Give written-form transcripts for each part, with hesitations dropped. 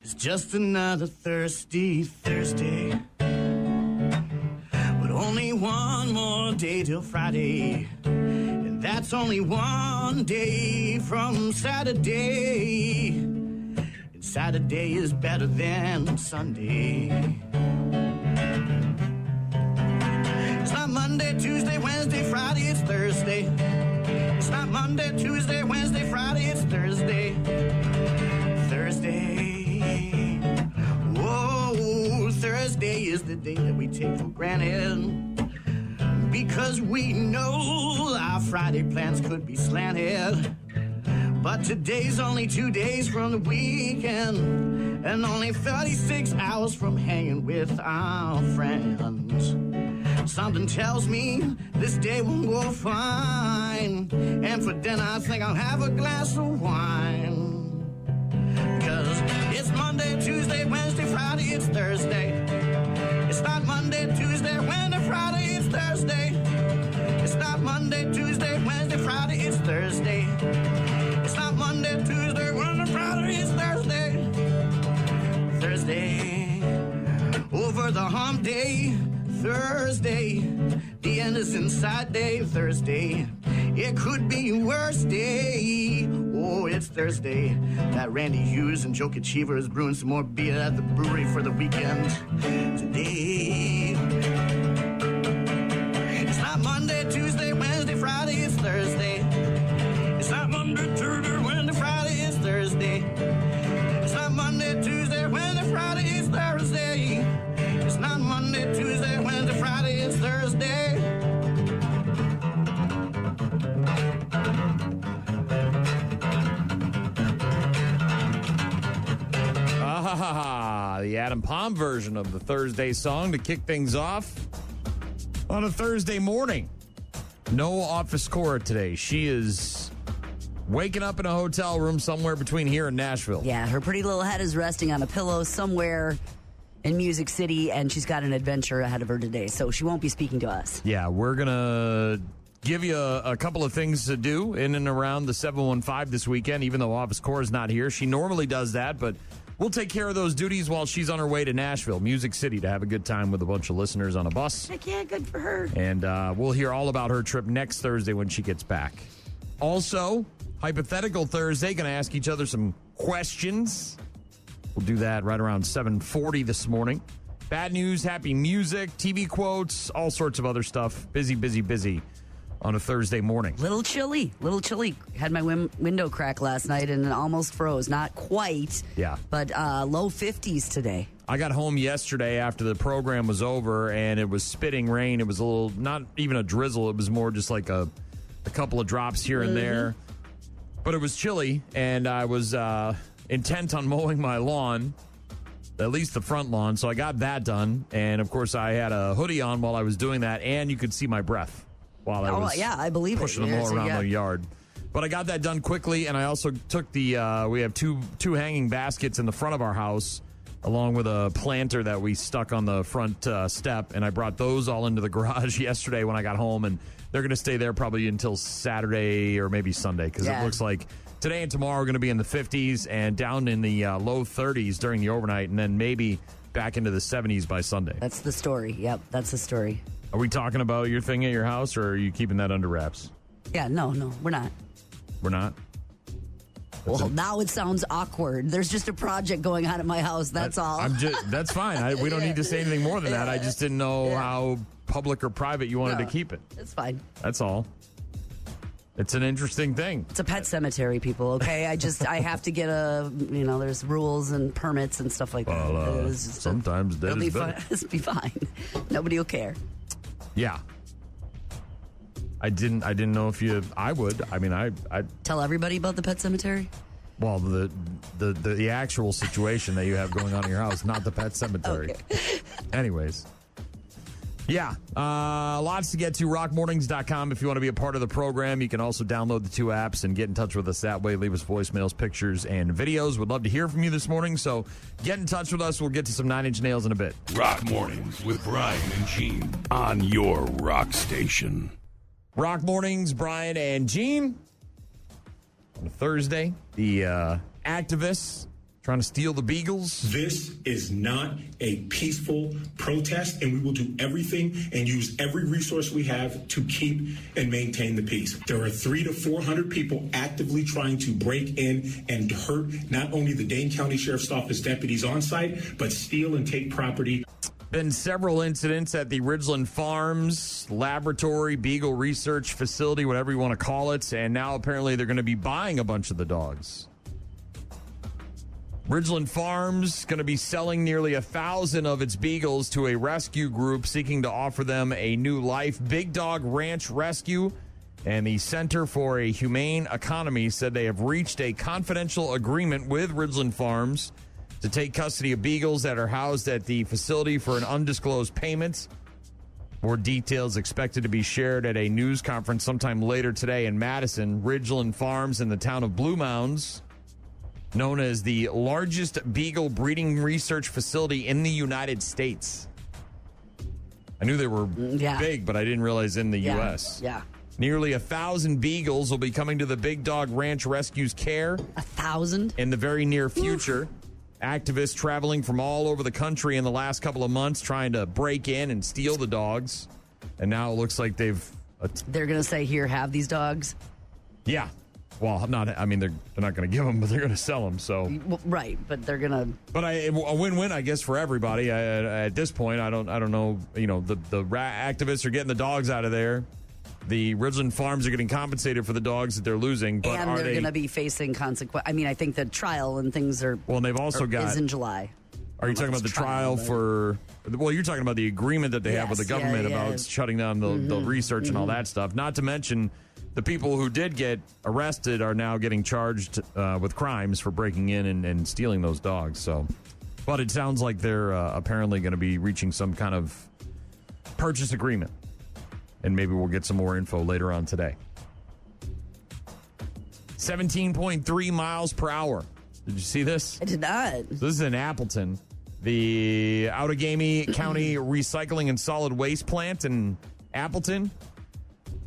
It's just another thirsty Thursday. But only one more day till Friday. And that's only one day from Saturday. And Saturday is better than Sunday. It's not Monday, Tuesday, Wednesday, Friday, it's Thursday. It's not Monday, Tuesday, Wednesday, Friday, it's Thursday. Thursday. Whoa, Thursday is the day that we take for granted. Because we know our Friday plans could be slanted. But today's only 2 days from the weekend. And only 36 hours from hanging with our friends. Something tells me this day will go fine. And for dinner I think I'll have a glass of wine. Because it's Monday, Tuesday, Wednesday, Friday, it's Thursday. It's not Monday, Tuesday, Wednesday, Friday, it's Thursday. It's not Monday, Tuesday, Wednesday, Friday, it's Thursday. It's not Monday, Tuesday, Wednesday, Friday, it's Thursday. Thursday. Over the hump day. Thursday, the end is inside day, Thursday. It could be worse day. Oh, it's Thursday. That Randy Hughes and Joe Achiever is brewing some more beer at the brewery for the weekend today. It's not Monday, Tuesday, Wednesday, Friday, it's Thursday. It's not Monday, Tuesday, Wednesday, Friday, it's Thursday. It's not Monday, Tuesday, Wednesday, Friday, it's Thursday. It's not Monday, Tuesday, Wednesday, Friday, it's Thursday. The Adam Palm version of the Thursday song to kick things off on a Thursday morning. No Office Cora today. She is waking up in a hotel room somewhere between here and Nashville. Yeah, her pretty little head is resting on a pillow somewhere in Music City, and she's got an adventure ahead of her today, so she won't be speaking to us. Yeah, we're going to give you a couple of things to do in and around the 715 this weekend, even though Office Core is not here. She normally does that, but we'll take care of those duties while she's on her way to Nashville, Music City, to have a good time with a bunch of listeners on a bus. Heck yeah, good for her. And we'll hear all about her trip next Thursday when she gets back. Also, Hypothetical Thursday, going to ask each other some questions. We'll do that right around 7:40 this morning. Bad news, happy music, TV quotes, all sorts of other stuff. Busy, busy, busy on a Thursday morning. Little chilly. Had my window crack last night and it almost froze. Not quite. Yeah. But low 50s today. I got home yesterday after the program was over and it was spitting rain. It was a little, not even a drizzle. It was more just like a couple of drops here and there. But it was chilly and I was intent on mowing my lawn, at least the front lawn. So I got that done. And of course I had a hoodie on while I was doing that, and you could see my breath while I was I believe pushing the mower around the yard. But I got that done quickly, and I also took the we have two hanging baskets in the front of our house, along with a planter that we stuck on the front step, and I brought those all into the garage yesterday when I got home, and they're going to stay there probably until Saturday or maybe Sunday, because it looks like today and tomorrow are going to be in the 50s and down in the low 30s during the overnight, and then maybe back into the 70s by Sunday. That's the story. Yep, that's the story. Are we talking about your thing at your house, or are you keeping that under wraps? Yeah, no, we're not. We're not? Well, now it sounds awkward. There's just a project going on at my house, that's all. That's fine. We don't need to say anything more than that. I just didn't know how public or private you wanted to keep it. It's fine. That's all. It's an interesting thing. It's a pet cemetery, people, okay? I have to get there's rules and permits and stuff like that. Sometimes that is better. It'll be fine. Nobody will care. Yeah. I didn't know if I would. I mean, I tell everybody about the pet cemetery? Well, the actual situation that you have going on in your house, not the pet cemetery. Okay. Anyways. Yeah, lots to get to. rockmornings.com if you want to be a part of the program. You can also download the two apps and get in touch with us that way. Leave us voicemails, pictures, and videos. We'd love to hear from you this morning, so get in touch with us. We'll get to some 9 Inch Nails in a bit. Rock Mornings with Brian and Gene on your rock station. Rock Mornings, Brian and Gene. On a Thursday, the activists Trying to steal the beagles? This is not a peaceful protest, and we will do everything and use every resource we have to keep and maintain the peace. There are 300 to 400 people actively trying to break in and hurt not only the Dane County Sheriff's Office deputies on site, but steal and take property. Been several incidents at the Ridgeland Farms Laboratory, Beagle Research Facility, whatever you want to call it, and now apparently they're going to be buying a bunch of the dogs. Ridgeland Farms going to be selling nearly 1,000 of its beagles to a rescue group seeking to offer them a new life. Big Dog Ranch Rescue and the Center for a Humane Economy said they have reached a confidential agreement with Ridgeland Farms to take custody of beagles that are housed at the facility for an undisclosed payment. More details expected to be shared at a news conference sometime later today in Madison. Ridgeland Farms in the town of Blue Mounds, known as the largest beagle breeding research facility in the United States. I knew they were big, but I didn't realize in the U.S. Yeah. Nearly 1,000 beagles will be coming to the Big Dog Ranch Rescue's care. 1,000? In the very near future. Activists traveling from all over the country in the last couple of months trying to break in and steal the dogs. And now it looks like they're going to say, here, have these dogs? Yeah. Well, they're not going to give them, but they're going to sell them. So right, but they're going to. But a win-win, I guess, for everybody. At this point, I don't know. You know, the activists are getting the dogs out of there. The Ridgeland Farms are getting compensated for the dogs that they're losing, but and they're going to be facing consequences. I mean, I think the trial and things are. Well, and they've also got is in July. Are you talking about the trial for? Well, you're talking about the agreement that they have with the government about shutting down the research and all that stuff. Not to mention, the people who did get arrested are now getting charged with crimes for breaking in and stealing those dogs. So, but it sounds like they're apparently going to be reaching some kind of purchase agreement. And maybe we'll get some more info later on today. 17.3 miles per hour. Did you see this? I did not. So this is in Appleton. The Outagamie County Recycling and Solid Waste Plant in Appleton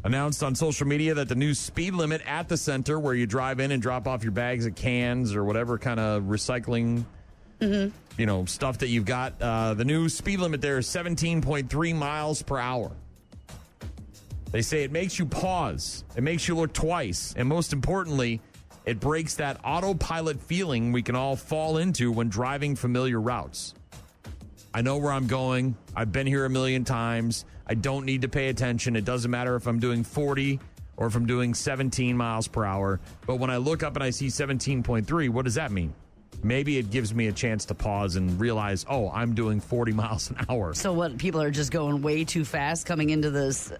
announced on social media that the new speed limit at the center, where you drive in and drop off your bags of cans or whatever kind of recycling stuff that you've got, the new speed limit there is 17.3 miles per hour. They say it makes you pause, it makes you look twice, and most importantly, it breaks that autopilot feeling we can all fall into when driving familiar routes. I know where I'm going. I've been here a million times. I don't need to pay attention. It doesn't matter if I'm doing 40 or if I'm doing 17 miles per hour. But when I look up and I see 17.3, what does that mean? Maybe it gives me a chance to pause and realize, oh, I'm doing 40 miles an hour. So what, people are just going way too fast coming into this...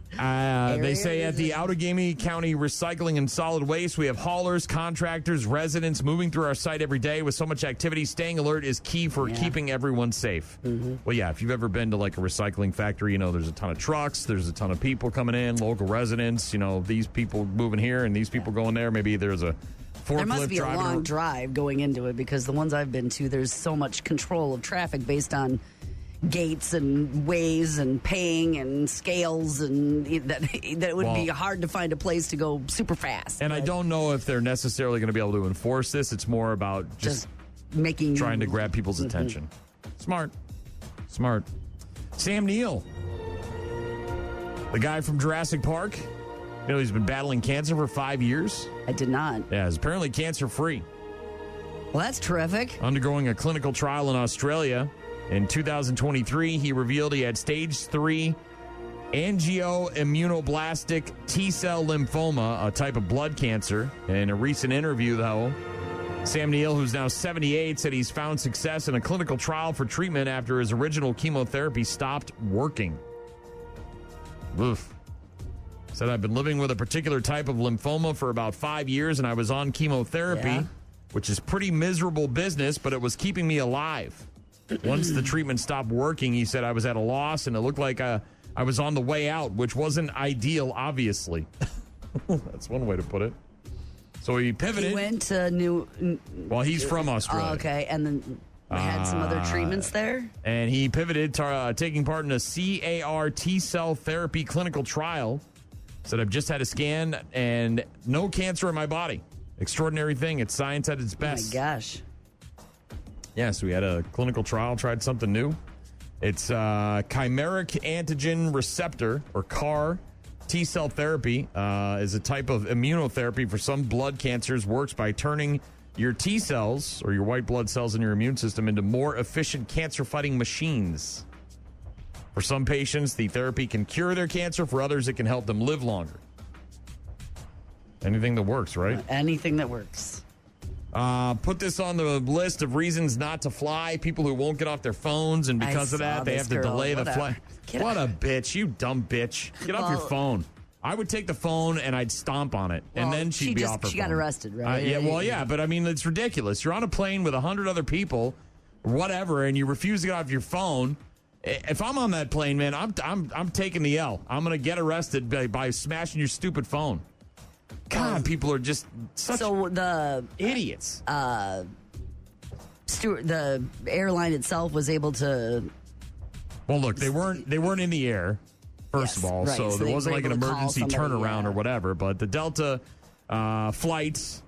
They say at the Outagamie County Recycling and Solid Waste, we have haulers, contractors, residents moving through our site every day. With so much activity, staying alert is key for keeping everyone safe. Well, yeah, if you've ever been to like a recycling factory, there's a ton of trucks, there's a ton of people coming in, local residents, these people moving here and these people going there. Maybe there's a forklift. There must be a driving long drive going into it, because the ones I've been to, there's so much control of traffic based on gates and ways and paying and scales, and that it would be hard to find a place to go super fast. And I don't know if they're necessarily going to be able to enforce this. It's more about just trying to grab people's attention. Smart. Sam Neill, the guy from Jurassic Park, he's been battling cancer for 5 years. I did not. Yeah, he's apparently cancer-free. Well, that's terrific. Undergoing a clinical trial in Australia. In 2023, he revealed he had stage 3 angioimmunoblastic T-cell lymphoma, a type of blood cancer. In a recent interview, though, Sam Neill, who's now 78, said he's found success in a clinical trial for treatment after his original chemotherapy stopped working. Oof. Said, I've been living with a particular type of lymphoma for about 5 years, and I was on chemotherapy, which is pretty miserable business, but it was keeping me alive. Once the treatment stopped working, he said, I was at a loss, and it looked like I was on the way out, which wasn't ideal, obviously. That's one way to put it. So he pivoted. He went to Well, he's from Australia. Oh, okay, and then had some other treatments there? And he pivoted to taking part in a CAR T-cell therapy clinical trial. Said, I've just had a scan and no cancer in my body. Extraordinary thing. It's science at its best. Oh, my gosh. Yes, we had a clinical trial, tried something new. It's chimeric antigen receptor, or CAR. T-cell therapy is a type of immunotherapy for some blood cancers, works by turning your T cells, or your white blood cells in your immune system, into more efficient cancer-fighting machines. For some patients, the therapy can cure their cancer. For others, it can help them live longer. Anything that works, right? Anything that works. Put this on the list of reasons not to fly. People who won't get off their phones, and because of that, they have to delay the flight. What a bitch. You dumb bitch. Get off your phone. I would take the phone and I'd stomp on it, and then she'd be off her phone. She got arrested, right? Yeah, but I mean, it's ridiculous. You're on a plane with 100 other people, whatever, and you refuse to get off your phone. If I'm on that plane, man, I'm taking the L. I'm going to get arrested by smashing your stupid phone. God, people are just such idiots. The airline itself was able to. Well, look, they weren't in the air, first of all, right. so there wasn't like an emergency turnaround or whatever. But the Delta flights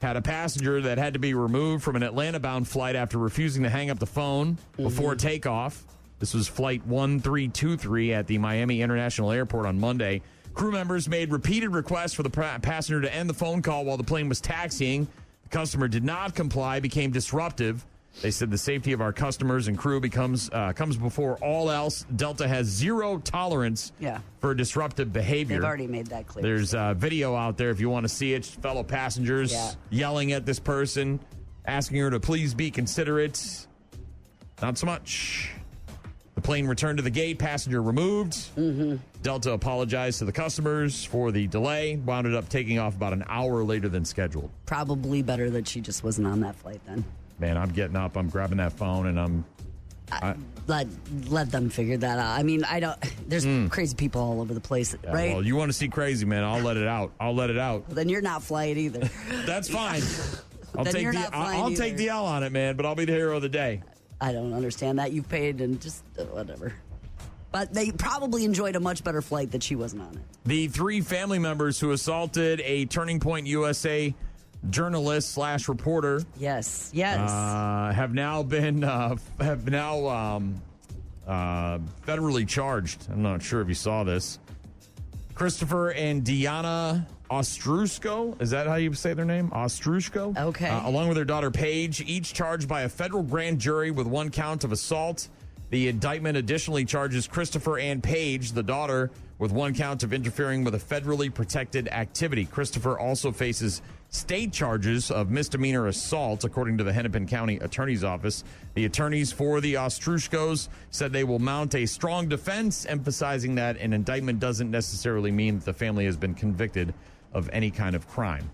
had a passenger that had to be removed from an Atlanta-bound flight after refusing to hang up the phone before takeoff. This was flight 1323 at the Miami International Airport on Monday. Crew members made repeated requests for the passenger to end the phone call while the plane was taxiing. The customer did not comply, became disruptive. They said the safety of our customers and crew comes before all else. Delta has zero tolerance for disruptive behavior. They've already made that clear. There's video out there if you want to see it. Fellow passengers yelling at this person, asking her to please be considerate. Not so much. The plane returned to the gate, passenger removed. Delta apologized to the customers for the delay, wound up taking off about an hour later than scheduled. Probably better that she just wasn't on that flight then. Man, I'm getting up, I'm grabbing that phone, and let them figure that out. I mean, there's crazy people all over the place, right? Well, you want to see crazy, man, I'll let it out. Well, then you're not flying either. That's fine. I'll take the L on it, man, but I'll be the hero of the day. I don't understand that. You've paid and just whatever. But they probably enjoyed a much better flight that she wasn't on it. The 3 family members who assaulted a Turning Point USA journalist / reporter. Yes. Have now been federally charged. I'm not sure if you saw this. Christopher and Deanna Ostruszko, is that how you say their name? Ostruszko? Okay. Along with their daughter Paige, each charged by a federal grand jury with 1 count of assault. The indictment additionally charges Christopher and Paige, the daughter, with 1 count of interfering with a federally protected activity. Christopher also faces state charges of misdemeanor assault, according to the Hennepin County Attorney's Office. The attorneys for the Ostruszkos said they will mount a strong defense, emphasizing that an indictment doesn't necessarily mean that the family has been convicted of any kind of crime.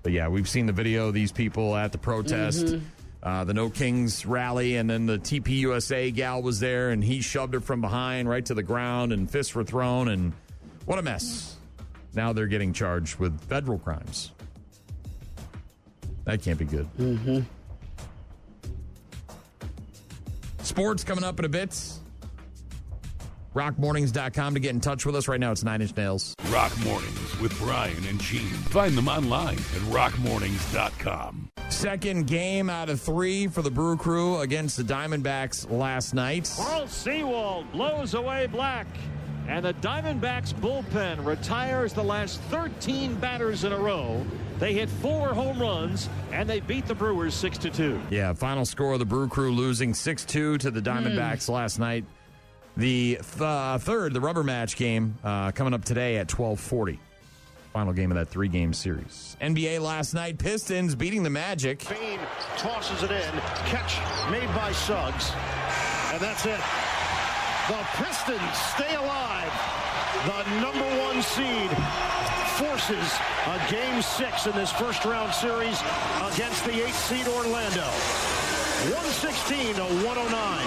But yeah, we've seen the video of these people at the protest, the No Kings rally, and then the TPUSA gal was there, and he shoved her from behind right to the ground, and fists were thrown, and what a mess. Now they're getting charged with federal crimes. That can't be good. Sports coming up in a bit. RockMornings.com to get in touch with us. Right now, it's 9 Inch Nails. Rock Mornings with Brian and Gene. Find them online at RockMornings.com. Second game out of 3 for the Brew Crew against the Diamondbacks last night. Carl Sewald blows away Black, and the Diamondbacks bullpen retires the last 13 batters in a row. They hit 4 home runs, and they beat the Brewers 6-2. Yeah, final score of the Brew Crew losing 6-2 to the Diamondbacks last night. The third, the rubber match game, coming up today at 12:40. Final game of that 3-game series. NBA last night, Pistons beating the Magic. Bean tosses it in. Catch made by Suggs. And that's it. The Pistons stay alive. The number 1 seed forces a Game 6 in this first-round series against the 8th seed Orlando. 116 to 109.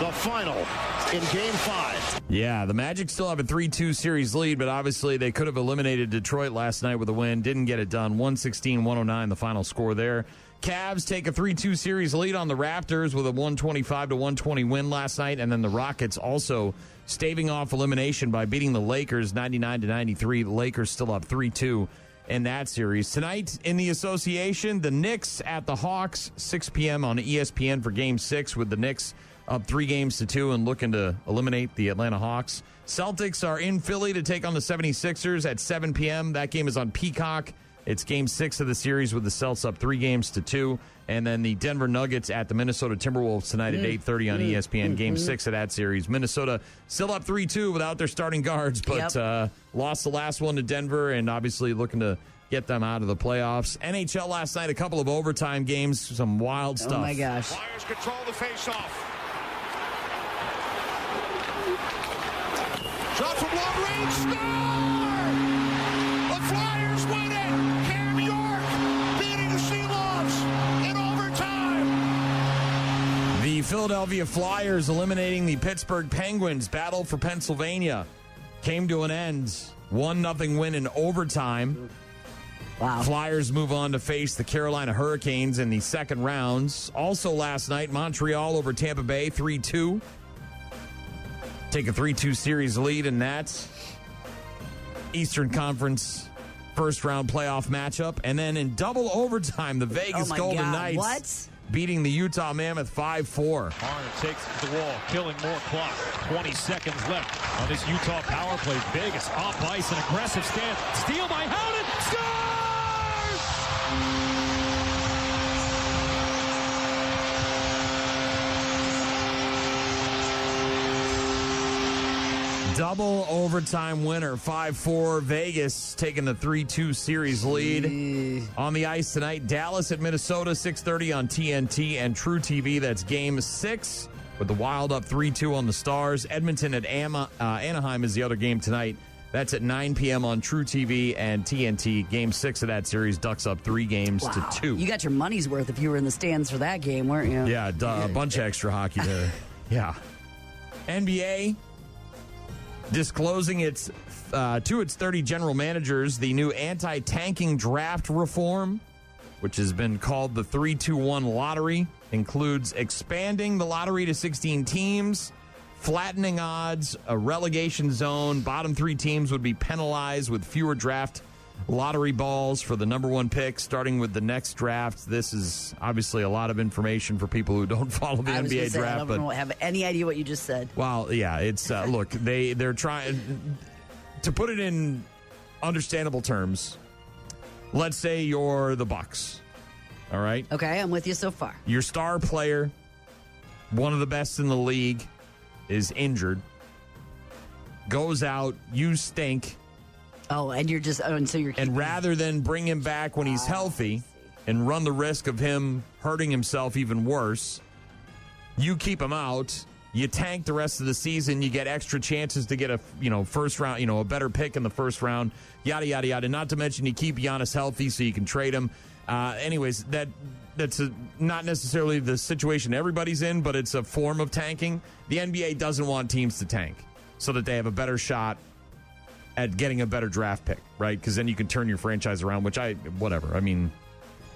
The final in Game 5. Yeah, the Magic still have a 3-2 series lead, but obviously they could have eliminated Detroit last night with a win. Didn't get it done. 116-109, the final score there. Cavs take a 3-2 series lead on the Raptors with a 125 to 120 win last night, and then the Rockets also staving off elimination by beating the Lakers 99 to 93. The Lakers still up 3-2 in that series. Tonight in the association, the Knicks at the Hawks, 6 p.m. on ESPN for Game 6, with the Knicks up 3-2 and looking to eliminate the Atlanta Hawks. Celtics are in Philly to take on the 76ers at 7 p.m. That game is on Peacock. It's Game 6 of the series with the Celts up 3-2. And then the Denver Nuggets at the Minnesota Timberwolves tonight at 8:30 on ESPN. Game 6 of that series. Minnesota still up 3-2 without their starting guards, but lost the last one to Denver and obviously looking to get them out of the playoffs. NHL last night, a couple of overtime games, some wild stuff. Oh, my gosh. Flyers control the face-off. Shot from long range, score! The Flyers win it! Cam York beating the Sealoffs in overtime! The Philadelphia Flyers eliminating the Pittsburgh Penguins. Battle for Pennsylvania came to an end. 1-0 win in overtime. Wow. Flyers move on to face the Carolina Hurricanes in the second rounds. Also last night, Montreal over Tampa Bay 3-2. Take a 3-2 series lead in that Eastern Conference first-round playoff matchup. And then in double overtime, the Vegas Golden Knights beating the Utah Mammoth 5-4. Marner takes it to the wall, killing more clock. 20 seconds left on this Utah power play. Vegas off ice, an aggressive stand. Steal by Howden. Scores! Double overtime winner, 5-4. Vegas taking the 3-2 series lead. On the ice tonight, Dallas at Minnesota, 6:30 on TNT and True TV. That's Game 6 with the Wild up 3-2 on the Stars. Edmonton at Anaheim is the other game tonight. That's at 9 p.m. on True TV and TNT. Game 6 of that series, Ducks up 3-2. You got your money's worth if you were in the stands for that game, weren't you? Yeah, a bunch of extra hockey there. Yeah. NBA disclosing its to its 30 general managers the new anti-tanking draft reform, which has been called the 3-2-1 lottery, includes expanding the lottery to 16 teams, flattening odds, a relegation zone. Bottom 3 teams would be penalized with fewer draft lottery balls for the number 1 pick, starting with the next draft. This is obviously a lot of information for people who don't follow the NBA draft. I don't have any idea what you just said. Well, yeah, it's look, they're trying to put it in understandable terms. Let's say you're the Bucks. All right? Okay, I'm with you so far. Your star player, one of the best in the league, is injured. Goes out, you stink. Oh, and you're just so you're and rather than bring him back when he's healthy and run the risk of him hurting himself even worse, you keep him out. You tank the rest of the season. You get extra chances to get a first round, a better pick in the first round. Yada yada yada. Not to mention you keep Giannis healthy so you can trade him. Anyways, that's not necessarily the situation everybody's in, but it's a form of tanking. The NBA doesn't want teams to tank so that they have a better shot at getting a better draft pick, right? Because then you can turn your franchise around, whatever. I mean,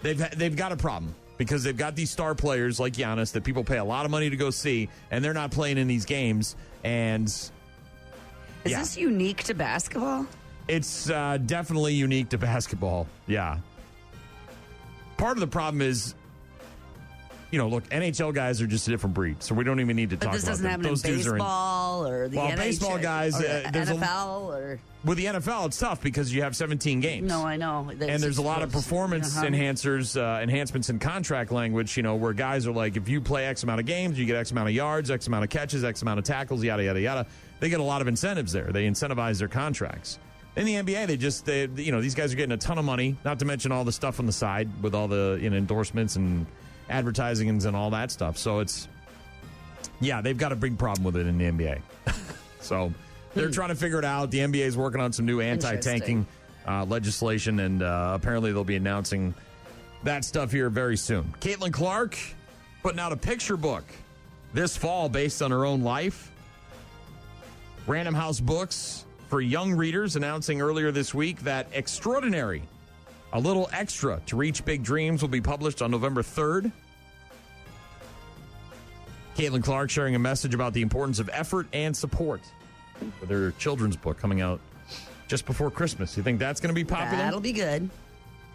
they've got a problem because they've got these star players like Giannis that people pay a lot of money to go see, and they're not playing in these games. And is this unique to basketball? It's definitely unique to basketball, yeah. Part of the problem is, look, NHL guys are just a different breed, so we don't even need to talk about them. This doesn't happen in baseball or the NHL, baseball guys, or NFL or... With the NFL, it's tough because you have 17 games. No, I know. And there's a lot of performance enhancements in contract language, where guys are like, if you play X amount of games, you get X amount of yards, X amount of catches, X amount of tackles, yada, yada, yada. They get a lot of incentives there. They incentivize their contracts. In the NBA, these guys are getting a ton of money, not to mention all the stuff on the side with all the endorsements and advertising and all that stuff. So they've got a big problem with it in the NBA. So they're trying to figure it out. The NBA is working on some new anti-tanking legislation, and apparently they'll be announcing that stuff here very soon. Caitlin Clark putting out a picture book this fall based on her own life. Random House Books for young readers announcing earlier this week that Extraordinary, a little extra to reach big dreams, will be published on November 3rd. Caitlin Clark sharing a message about the importance of effort and support with her children's book coming out just before Christmas. You think that's going to be popular? That'll be good.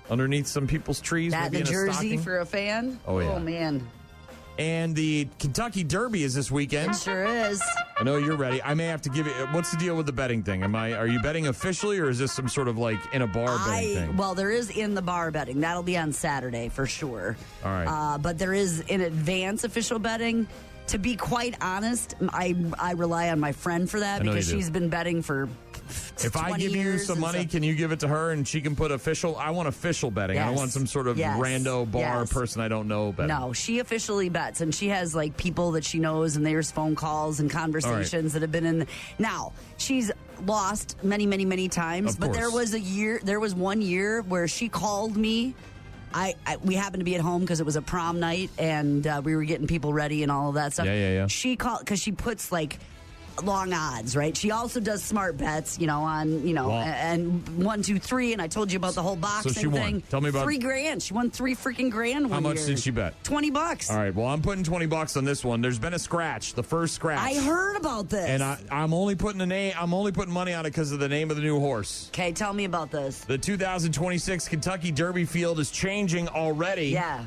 Underneath some people's trees. That maybe the in a jersey stocking? for a fan? Oh, yeah. Oh, man. And the Kentucky Derby is this weekend. It sure is. I know you're ready. I may have to give you. What's the deal with the betting thing? Are you betting officially, or is this some sort of like in a bar betting thing? Well, there is in the bar betting. That'll be on Saturday for sure. All right. But there is in advance official betting. To be quite honest, I rely on my friend for that because she's been betting for 20 If I give you some money, can you give it to her and she can put official? I want official betting. Yes. I don't want some sort of rando bar person I don't know betting. No, she officially bets, and she has like people that she knows, and there's phone calls and conversations that have been in. Now, she's lost many, many, many times, but there was 1 year where she called me. We happened to be at home because it was a prom night and we were getting people ready and all of that stuff. Yeah. She called because she puts like long odds, right? She also does smart bets, and 1, 2, 3. And I told you about the whole boxing so she won. thing. Tell me about $3,000. She won $3 freaking grand. How much did she bet? $20. All right. Well, I'm putting $20 on this one. There's been a scratch, the first scratch. I heard about this, and I'm only putting money on it because of the name of the new horse. Okay, tell me about this. The 2026 Kentucky Derby field is changing already. Yeah.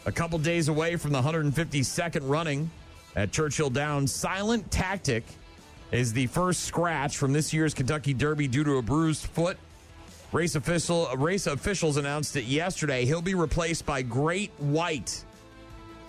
A couple days away from the 152nd running at Churchill Downs. Silent Tactic is the first scratch from this year's Kentucky Derby due to a bruised foot. Race officials announced it yesterday. He'll be replaced by Great White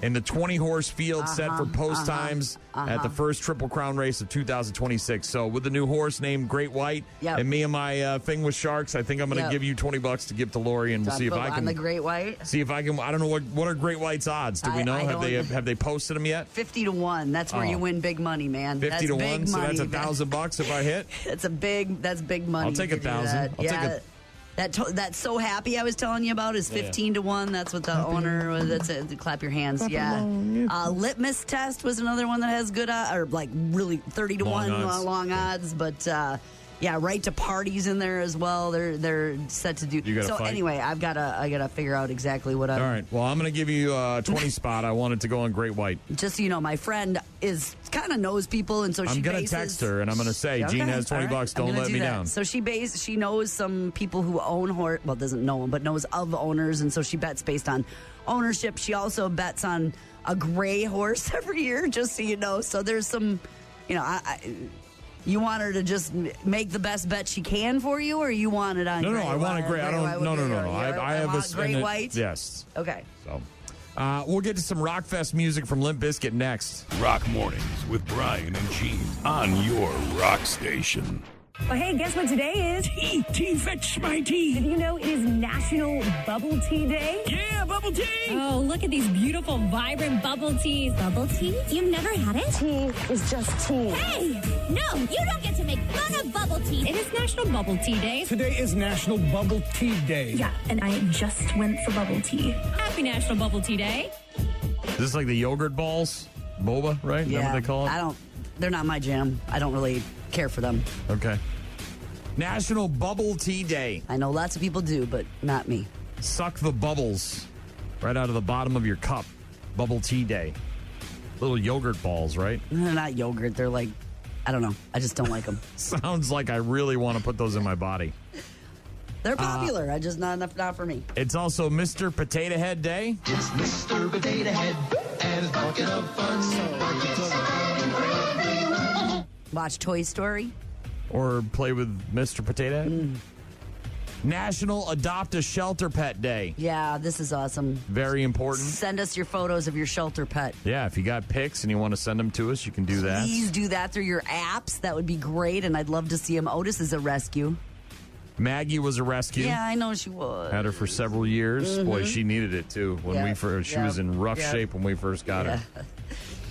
in the 20-horse field set for post times at the first Triple Crown race of 2026. So with the new horse named Great White and me and my thing with sharks, I think I'm going to give you $20 to give to Lori, and we'll see if I can. On the Great White? See if I can. I don't know what are Great White's odds. Do we know? Have they posted them yet? 50 to 1. That's where you win big money, man. 50 to 1. Big So money. that's $1,000 if I hit. That's big money. I'll take 1,000. I'll take it. That's So Happy I was telling you about is 15 to 1. That's what the owner was. That's it. Clap your hands. Yeah. Litmus Test was another one that has good or like really 30 to 1 long odds. But Right to Parties in there as well. They're set to do. Anyway, I gotta figure out exactly what I'm. All right. Well, I'm gonna give you a 20 spot. I wanted to go on Great White. Just so you know, my friend kind of knows people, and so I'm gonna text her and I'm gonna say, Gene has $20. Don't let me down. So she knows some people who own horse. Well, doesn't know them, but knows of owners, and so she bets based on ownership. She also bets on a gray horse every year, just so you know. So there's some, you want her to just make the best bet she can for you, or you want it on? No, I want a gray. I don't. No. I have a Great White. Yes. Okay. So, we'll get to some Rockfest music from Limp Bizkit next. Rock Mornings with Brian and Gene on your rock station. Well, hey, guess what today is? Tea, fetch my tea. Did you know it is National Bubble Tea Day? Yeah, bubble tea. Oh, look at these beautiful, vibrant bubble teas. Bubble tea? You've never had it? Tea is just tea. Hey! No, you don't get to make fun of bubble tea. It is National Bubble Tea Day. Today is National Bubble Tea Day. Yeah, and I just went for bubble tea. Happy National Bubble Tea Day. Is this like the yogurt balls? Boba, right? Yeah. Is that what they call it? They're not my jam. I don't really care for them. Okay. National Bubble Tea Day. I know lots of people do, but not me. Suck the bubbles right out of the bottom of your cup. Bubble Tea Day. Little yogurt balls, right? They're not yogurt. They're like, I don't know. I just don't like them. Sounds like I really want to put those in my body. They're popular. I just not for me. It's also Mr. Potato Head Day. It's Mr. Potato Head and his bucket of fun. Watch Toy Story. Or play with Mr. Potato Head. National Adopt a Shelter Pet Day. Yeah, this is awesome. Very important. Send us your photos of your shelter pet. Yeah, if you got pics and you want to send them to us, you can do that. Please do that through your apps. That would be great, and I'd love to see him. Otis is a rescue. Maggie was a rescue. Yeah, I know she was. Had her for several years. Boy, she needed it too. When she was in rough shape when we first got her.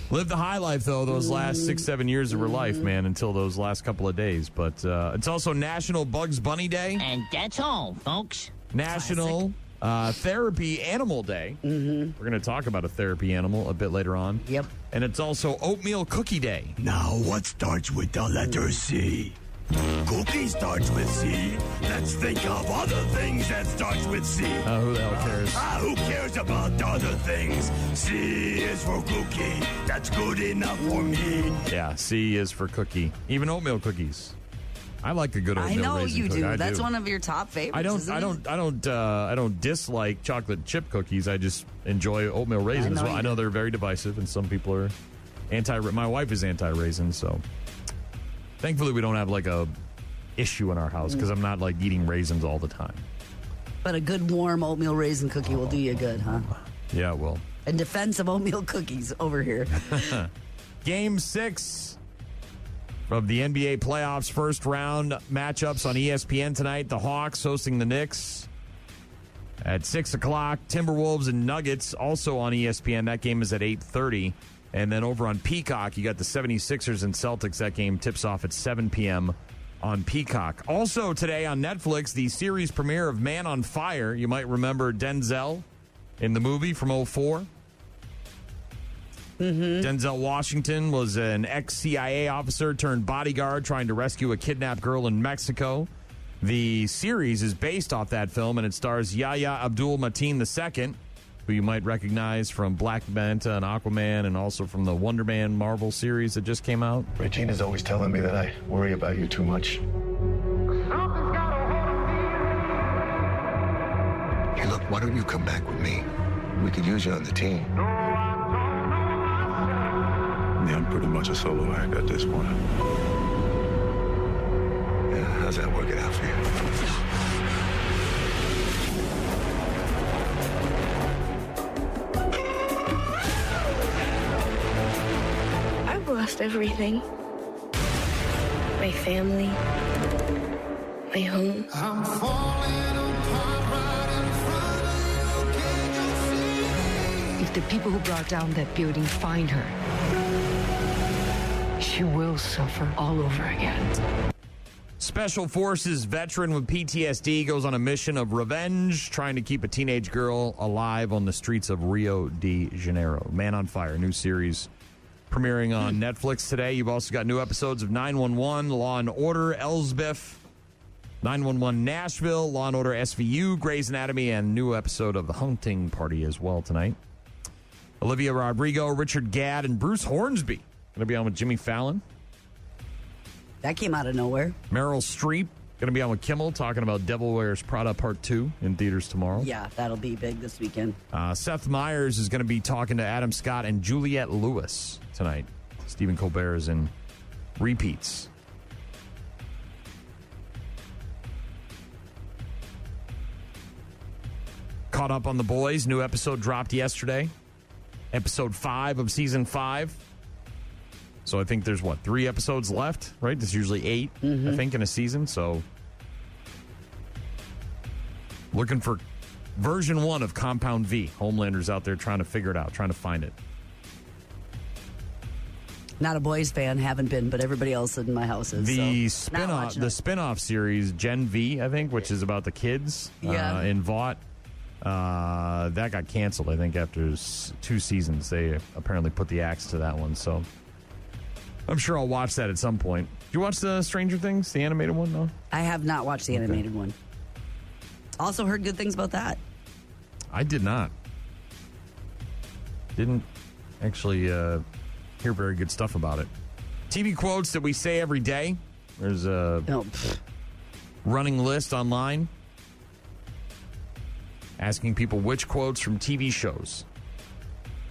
Lived the high life, though, those last 6-7 years of her life, man, until those last couple of days. But it's also National Bugs Bunny Day. And that's all, folks. National Therapy Animal Day. We're going to talk about a therapy animal a bit later on. Yep. And it's also Oatmeal Cookie Day. Now, what starts with the letter C? Cookie starts with C. Let's think of other things that starts with C. Who the hell cares? Who cares about other things? C is for cookie. That's good enough for me. Yeah, C is for cookie. Even oatmeal cookies. I like a good oatmeal raisin cookie. I know you do. I That's do. one of your top favorites. I don't dislike chocolate chip cookies. I just enjoy oatmeal raisin as well. I know they're very divisive, and some people are my wife is anti-raisin, so thankfully we don't have like a issue in our house because I'm not like eating raisins all the time. But a good warm oatmeal raisin cookie will do you good, huh? Yeah, it will. In defense of oatmeal cookies over here. Game 6 of the NBA playoffs, first round matchups on ESPN tonight. The Hawks hosting the Knicks at 6 o'clock. Timberwolves and Nuggets also on ESPN. That game is at 8:30. And then over on Peacock, you got the 76ers and Celtics. That game tips off at 7 p.m. on Peacock. Also today on Netflix, the series premiere of Man on Fire. You might remember Denzel in the movie from 2004. Denzel Washington was an ex-CIA officer turned bodyguard trying to rescue a kidnapped girl in Mexico. The series is based off that film, and it stars Yahya Abdul-Mateen II, who you might recognize from Black Manta and Aquaman, and also from the Wonder Man Marvel series that just came out. Regina's always telling me that I worry about you too much. Hey, look, why don't you come back with me? We could use you on the team. Yeah, I'm pretty much a solo act at this point. Yeah, how's that working out for you? I've lost everything. My family. My home. I'm falling apart right in front of you. If the people who brought down that building find her, she will suffer all over again. Special Forces veteran with PTSD goes on a mission of revenge, trying to keep a teenage girl alive on the streets of Rio de Janeiro. Man on Fire, new series premiering on Netflix today. You've also got new episodes of 911, Law and Order, Elsbeth, 911 Nashville, Law and Order SVU, Grey's Anatomy, and new episode of The Hunting Party as well tonight. Olivia Rodrigo, Richard Gadd, and Bruce Hornsby going to be on with Jimmy Fallon. That came out of nowhere. Meryl Streep going to be on with Kimmel talking about Devil Wears Prada Part 2 in theaters tomorrow. Yeah, that'll be big this weekend. Seth Meyers is going to be talking to Adam Scott and Juliette Lewis tonight. Stephen Colbert is in repeats. Caught up on The Boys. New episode dropped yesterday. Episode 5 of season 5. So I think there's, 3 episodes left, right? There's usually 8, I think, in a season. So looking for version 1 of Compound V. Homelander's out there trying to figure it out, trying to find it. Not a Boys fan, haven't been, but everybody else in my house is. The spinoff series, Gen V, I think, which is about the kids in Vought. That got canceled, I think, after 2 seasons. They apparently put the axe to that one, so I'm sure I'll watch that at some point. Did you watch the Stranger Things, the animated one? No, I have not watched the animated one. Also heard good things about that. I did not. Didn't actually hear very good stuff about it. TV quotes that we say every day. There's a running list online asking people which quotes from TV shows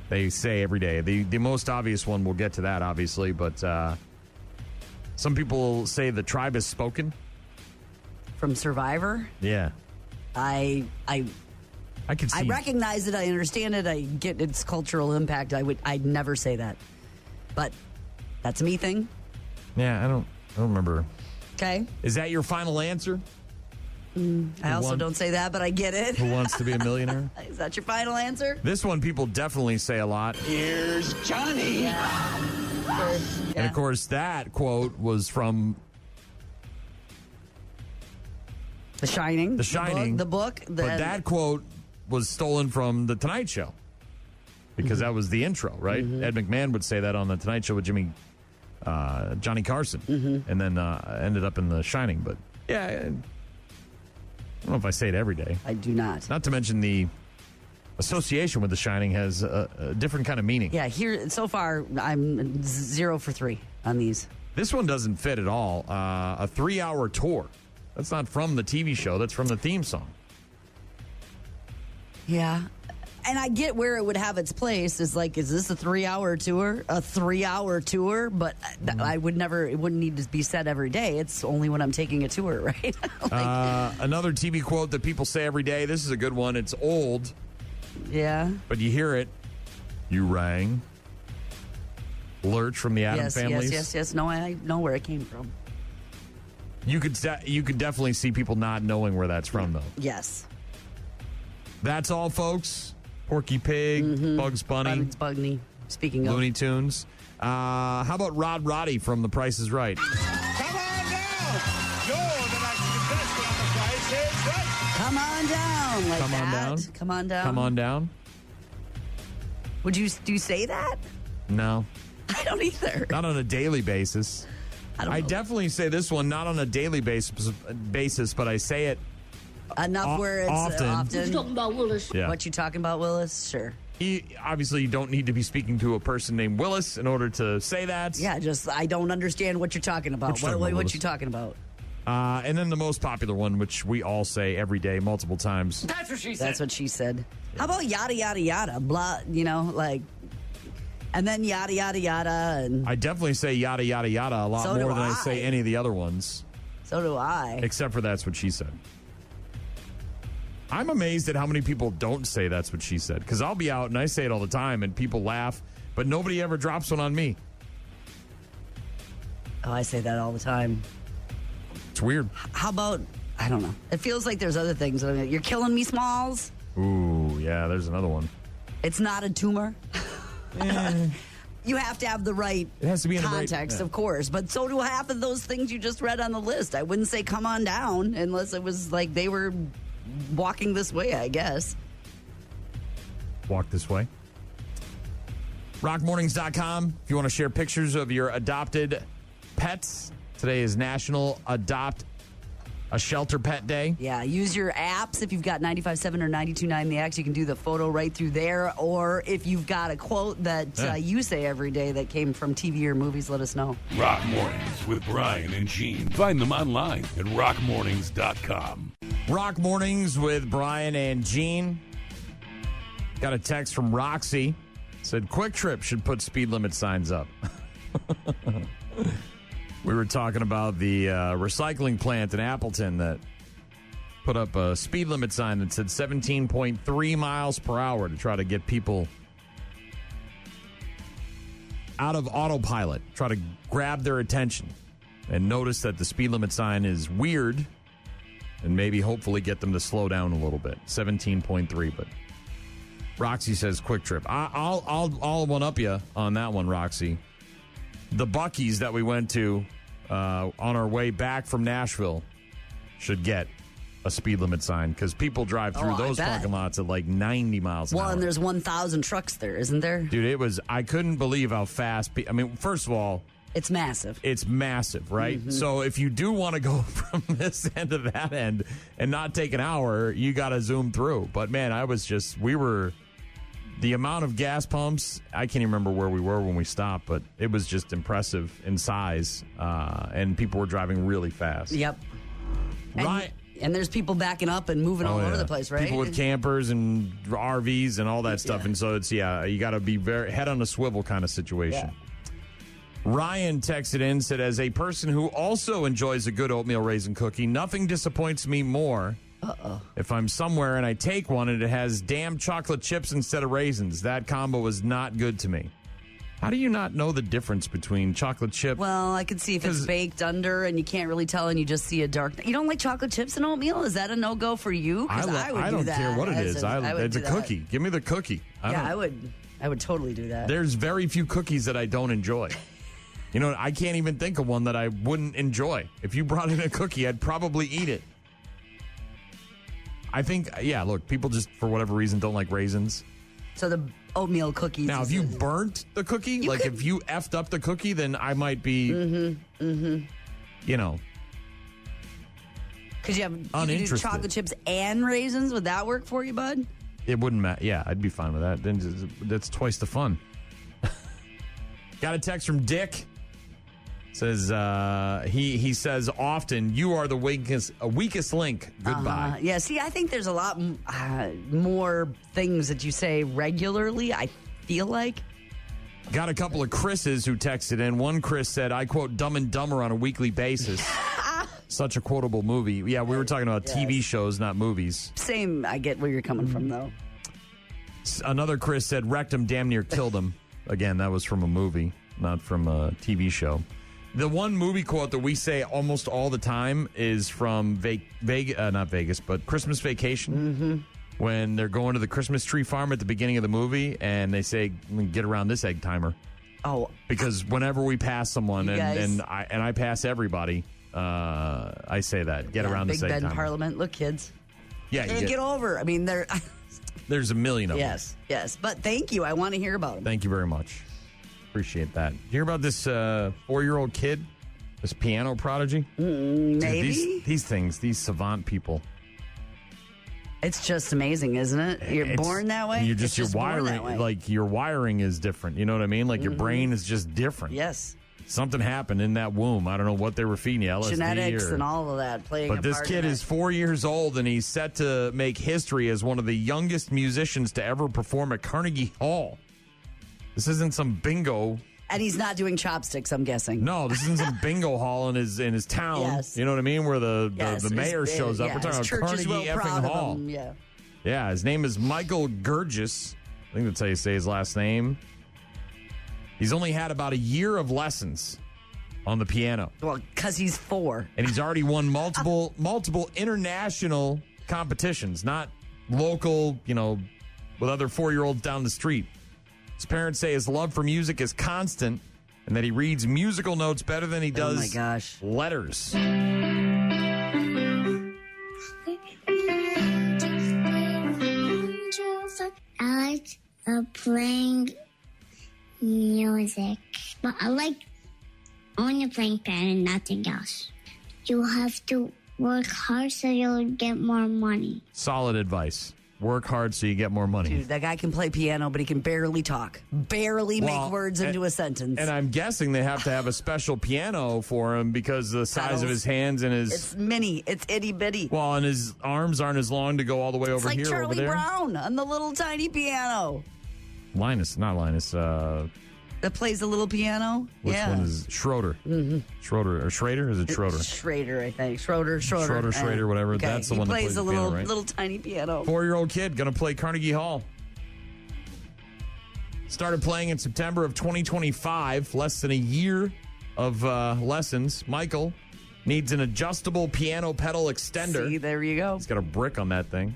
they say every day. The most obvious one, we'll get to that, obviously, but some people say the tribe has spoken. From Survivor? Yeah. I can see. I recognize it. I understand it. I get its cultural impact. I'd never say that. But that's a me thing. Yeah, I don't remember. Okay. Is that your final answer? I also don't say that, but I get it. Who Wants to Be a Millionaire? Is that your final answer? This one people definitely say a lot. Here's Johnny. Yeah. And of course, that quote was from The Shining. The Shining. The book. But that quote was stolen from The Tonight Show because that was the intro, right? Ed McMahon would say that on The Tonight Show with Johnny Carson, and then ended up in The Shining. But yeah, I don't know if I say it every day. I do not. Not to mention the association with The Shining has a different kind of meaning. Yeah, here so far I'm 0 for 3 on these. This one doesn't fit at all. A 3-hour tour. That's not from the TV show. That's from the theme song. Yeah. And I get where it would have its place. Is this a 3-hour tour? A 3-hour tour? But it wouldn't need to be said every day. It's only when I'm taking a tour, right? Another TV quote that people say every day. This is a good one. It's old. Yeah. But you hear it. You rang. Lurch from the Addams Family. Yes. No, I know where it came from. You could definitely see people not knowing where that's from, though. Yes. That's all, folks. Porky Pig, Bugs Bunny. Speaking of Looney Tunes. How about Rod Roddy from The Price is Right? Come on down. You're the next contestant on The Price is Right. Come on down. Like Come on that. down. Come on down. Come on down. Do you say that? No. I don't either. Not on a daily basis. I definitely say this one, not on a daily basis, but I say it enough where it's often. You're talking about Willis. Yeah. What you talking about, Willis? Sure. Obviously, you don't need to be speaking to a person named Willis in order to say that. Yeah, I don't understand what you're talking about. What you talking about? And then the most popular one, which we all say every day, multiple times. That's what she said. That's what she said. How about yada, yada, yada? Blah, and then yada, yada, yada. And I definitely say yada, yada, yada a lot more than I say any of the other ones. So do I. Except for that's what she said. I'm amazed at how many people don't say that's what she said. Because I'll be out and I say it all the time and people laugh, but nobody ever drops one on me. Oh, I say that all the time. It's weird. How about, I don't know. It feels like there's other things. You're killing me, Smalls. Ooh, yeah, there's another one. It's not a tumor. You have to have the right it has to be in context, of course. But so do half of those things you just read on the list. I wouldn't say come on down unless it was like they were walking this way, I guess. Walk this way. Rockmornings.com. If you want to share pictures of your adopted pets, today is National Adopt a Shelter Pet Day. Yeah, use your apps. If you've got 95.7 or 92.9 The X, you can do the photo right through there. Or if you've got a quote that you say every day that came from TV or movies, let us know. Rock Mornings with Brian and Gene. Find them online at rockmornings.com. Rock Mornings with Brian and Gene. Got a text from Roxy. Said, Quick Trip should put speed limit signs up. We were talking about the recycling plant in Appleton that put up a speed limit sign that said 17.3 miles per hour to try to get people out of autopilot, try to grab their attention and notice that the speed limit sign is weird and maybe hopefully get them to slow down a little bit. 17.3, but Roxy says Quick Trip. I'll one-up you on that one, Roxy. The Buc-ee's that we went to on our way back from Nashville should get a speed limit sign because people drive through those parking lots at like 90 miles an hour. Well, and there's 1,000 trucks there, isn't there? Dude, I couldn't believe how fast. I mean, first of all, it's massive. It's massive, right? Mm-hmm. So if you do want to go from this end to that end and not take an hour, you got to zoom through. But man, the amount of gas pumps, I can't even remember where we were when we stopped, but it was just impressive in size, and people were driving really fast. Yep. Right. And there's people backing up and moving all over the place, right? People with campers and RVs and all that stuff. Yeah. And so it's, you got to be very head on a swivel kind of situation. Yeah. Ryan texted in, said, as a person who also enjoys a good oatmeal raisin cookie, nothing disappoints me more if I'm somewhere and I take one and it has damn chocolate chips instead of raisins. That combo is not good to me. How do you not know the difference between chocolate chip? Well, I could see if it's baked under and you can't really tell and you just see a dark... You don't like chocolate chips in oatmeal? Is that a no-go for you? I don't care what it is. It's a cookie. Give me the cookie. I would totally do that. There's very few cookies that I don't enjoy. You know, I can't even think of one that I wouldn't enjoy. If you brought in a cookie, I'd probably eat it. I think, look, people just, for whatever reason, don't like raisins. So the oatmeal cookies. Now, if you burnt the cookie, if you effed up the cookie, then I might be, you know, Could you uninterested. Do chocolate chips and raisins? Would that work for you, bud? It wouldn't matter. Yeah, I'd be fine with that. Then that's twice the fun. Got a text from Dick. Says he says often, "You are the weakest link. Goodbye." Yeah, see, I think there's a lot more things that you say regularly, I feel like. Got a couple of Chris's who texted in. One Chris said, I quote Dumb and Dumber on a weekly basis. Such a quotable movie. Yeah, we were talking about TV shows, not movies. Same, I get where you're coming from, though. Another Chris said, Rectum damn near killed him. Again, that was from a movie, not from a TV show. The one movie quote that we say almost all the time is from not Vegas, but Christmas Vacation. When they're going to the Christmas tree farm at the beginning of the movie, and they say, "Get around this egg timer." Oh, because whenever we pass someone, and I pass everybody, I say that. Get around this egg timer. Big Ben Parliament. Look, kids. Yeah, get over. I mean, there's a million of them. Yes. But thank you. I want to hear about them. Thank you very much. Appreciate that. You hear about this 4-year-old kid, this piano prodigy? Maybe. Dude, these things, these savant people. It's just amazing, isn't it? You're born that way. Your wiring, like your wiring is different. You know what I mean? Like your brain is just different. Yes. Something happened in that womb. I don't know what they were feeding you. LSD genetics and all of that playing. But this kid is 4 years old, and he's set to make history as one of the youngest musicians to ever perform at Carnegie Hall. This isn't some bingo. And he's not doing chopsticks, I'm guessing. No, this isn't some bingo hall in his town. Yes. You know what I mean? Where the mayor shows up. We're talking about Carnegie effing Hall. Yeah, his name is Michael Gurgis. I think that's how you say his last name. He's only had about a year of lessons on the piano. Well, because he's 4. And he's already won multiple international competitions, not local, with other 4-year-olds down the street. His parents say his love for music is constant and that he reads musical notes better than he does letters. I like playing music, but I like only playing piano and nothing else. You have to work hard so you'll get more money. Solid advice. Work hard so you get more money. Dude, that guy can play piano, but he can barely talk. Barely make words into a sentence. And I'm guessing they have to have a special piano for him because of the size of his hands and his... It's mini. It's itty-bitty. Well, and his arms aren't as long to go all the way over here, over there. It's like Charlie Brown on the little tiny piano. Not Linus. That plays a little piano? Which one is Schroeder? Mm-hmm. Schroeder or Schrader? Is it Schroeder? Schrader, I think. Schroeder, whatever. Okay. That's the one that plays the piano, right? Little tiny piano. 4-year-old kid going to play Carnegie Hall. Started playing in September of 2025. Less than a year of lessons. Michael needs an adjustable piano pedal extender. See, there you go. He's got a brick on that thing.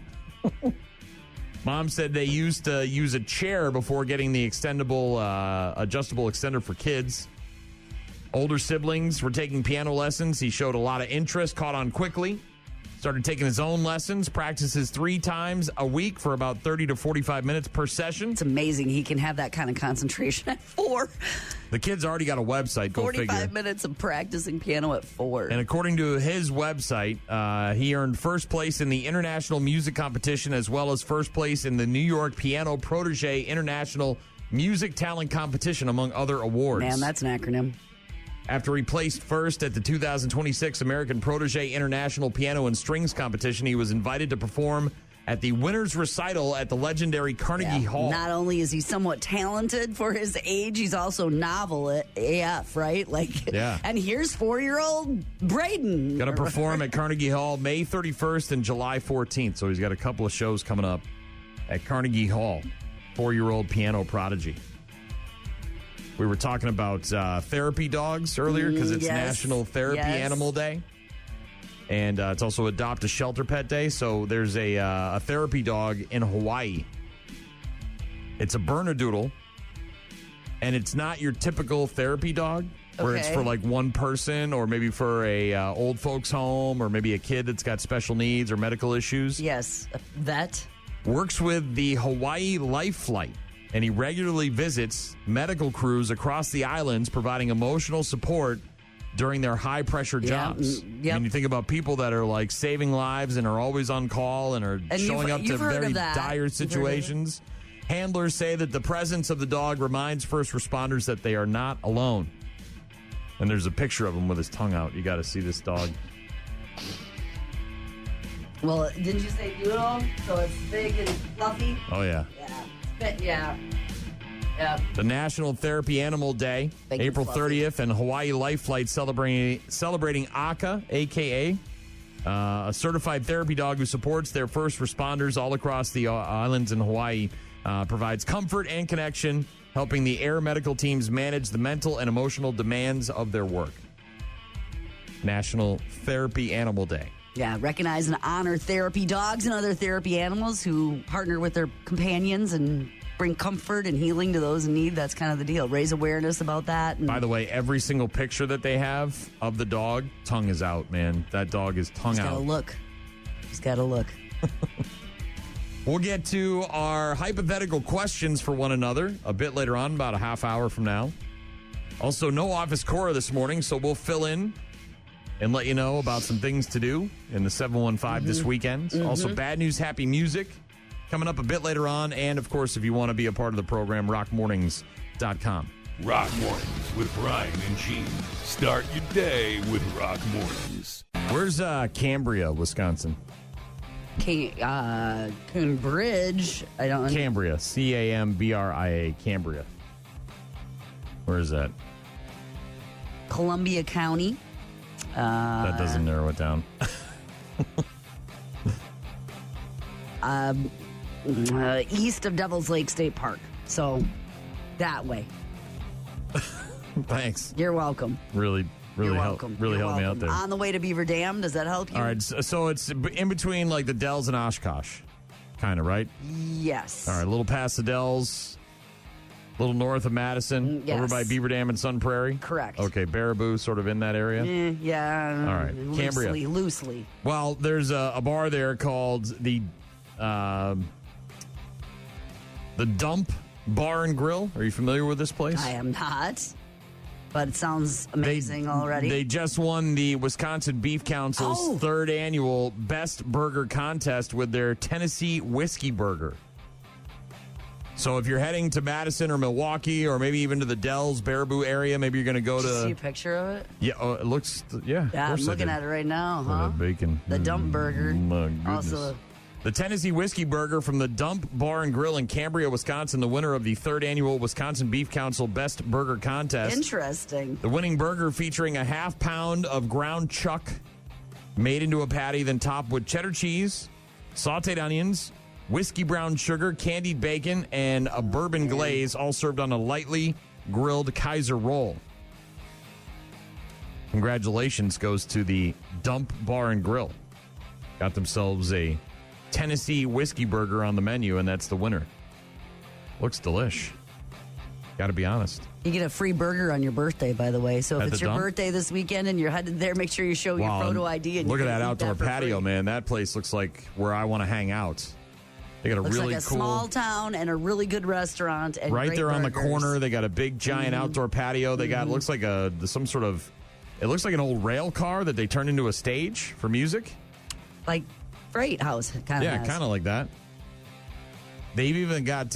Mom said they used to use a chair before getting the adjustable extender for kids. Older siblings were taking piano lessons. He showed a lot of interest, caught on quickly. Started taking his own lessons, practices 3 times a week for about 30 to 45 minutes per session. It's amazing he can have that kind of concentration at 4. The kid's already got a website, go figure. 45 minutes of practicing piano at 4. And according to his website, he earned first place in the International Music Competition as well as first place in the New York Piano Protege International Music Talent Competition, among other awards. Man, that's an acronym. After he placed first at the 2026 American Protege International Piano and Strings Competition, he was invited to perform at the winner's recital at the legendary Carnegie Hall. Not only is he somewhat talented for his age, he's also novel at AF, right? And here's 4-year-old Braden. Going to perform at Carnegie Hall May 31st and July 14th. So he's got a couple of shows coming up at Carnegie Hall. 4-year-old piano prodigy. We were talking about therapy dogs earlier because it's National Therapy Animal Day. And it's also Adopt a Shelter Pet Day. So there's a therapy dog in Hawaii. It's a Bernedoodle. And it's not your typical therapy dog where it's for like one person or maybe for a old folks home or maybe a kid that's got special needs or medical issues. Yes, that. Works with the Hawaii Life Flight. And he regularly visits medical crews across the islands, providing emotional support during their high-pressure jobs. Yep. I mean, you think about people that are, like, saving lives and are always on call and are showing up to very dire situations. Handlers say that the presence of the dog reminds first responders that they are not alone. And there's a picture of him with his tongue out. You got to see this dog. Well, didn't you say doodle? So it's big and fluffy? Oh, yeah. Yeah. The National Therapy Animal Day, Big April and fluffy. 30th, and Hawaii Life Flight celebrating ACA, a.k.a. A certified therapy dog who supports their first responders all across the islands in Hawaii, provides comfort and connection, helping the air medical teams manage the mental and emotional demands of their work. National Therapy Animal Day. Yeah, recognize and honor therapy dogs and other therapy animals who partner with their companions and bring comfort and healing to those in need. That's kind of the deal. Raise awareness about that. And by the way, every single picture that they have of the dog, tongue is out, man. That dog is tongue out. He's got to look. We'll get to our hypothetical questions for one another a bit later on, about a half hour from now. Also, no Office Cora this morning, so we'll fill in and let you know about some things to do in the 715 this weekend. Also, bad news, happy music coming up a bit later on. And, of course, if you want to be a part of the program, rockmornings.com. Rock Mornings with Brian and Gene. Start your day with Rock Mornings. Where's Cambria, Wisconsin? Cambridge. I don't know. Cambria. Cambria. Cambria. Where is that? Columbia County. That doesn't narrow it down. East of Devil's Lake State Park. So that way. Thanks. You're welcome. Really You're help welcome. me out there. On the way to Beaver Dam. Does that help you? All right. So it's in between like the Dells and Oshkosh, kind of, right? Yes. All right. A little past the Dells, a little north of Madison, Yes. over by Beaver Dam and Sun Prairie. Correct. Okay. Baraboo, sort of in that area. Yeah. All right. Cambria. Loosely. Well, there's a bar there called the Dump Bar and Grill. Are you familiar with this place? I am not, but it sounds amazing already. They just won the Wisconsin Beef Council's third annual Best Burger Contest with their Tennessee Whiskey Burger. So if you're heading to Madison or Milwaukee or maybe even to the Dells, Baraboo area, maybe you're going to go to... Did you see a picture of it? Yeah, it looks... Yeah, I'm looking at it right now, huh? That bacon. The Dump Burger. My goodness. Also... The Tennessee Whiskey Burger from the Dump Bar and Grill in Cambria, Wisconsin, the winner of the third annual Wisconsin Beef Council Best Burger Contest. Interesting. The winning burger featuring a half pound of ground chuck made into a patty, then topped with cheddar cheese, sauteed onions, whiskey brown sugar, candied bacon, and a bourbon glaze, all served on a lightly grilled Kaiser roll. Congratulations goes to the Dump Bar and Grill. Got themselves a Tennessee Whiskey Burger on the menu, and that's the winner. Looks delish. Got to be honest. You get a free burger on your birthday, by the way. So if it's your birthday this weekend and you're headed there, make sure you show your photo ID. And look you at can that eat outdoor for patio, free. man. That place looks like where I want to hang out. They got a Looks really like a cool small town and a really good restaurant. And right great there on the burgers. corner. They got a big giant outdoor patio. They got looks like some sort of. It looks like an old rail car that they turned into a stage for music. Like Freight House, kind of. Yeah, kind of like that. They've even got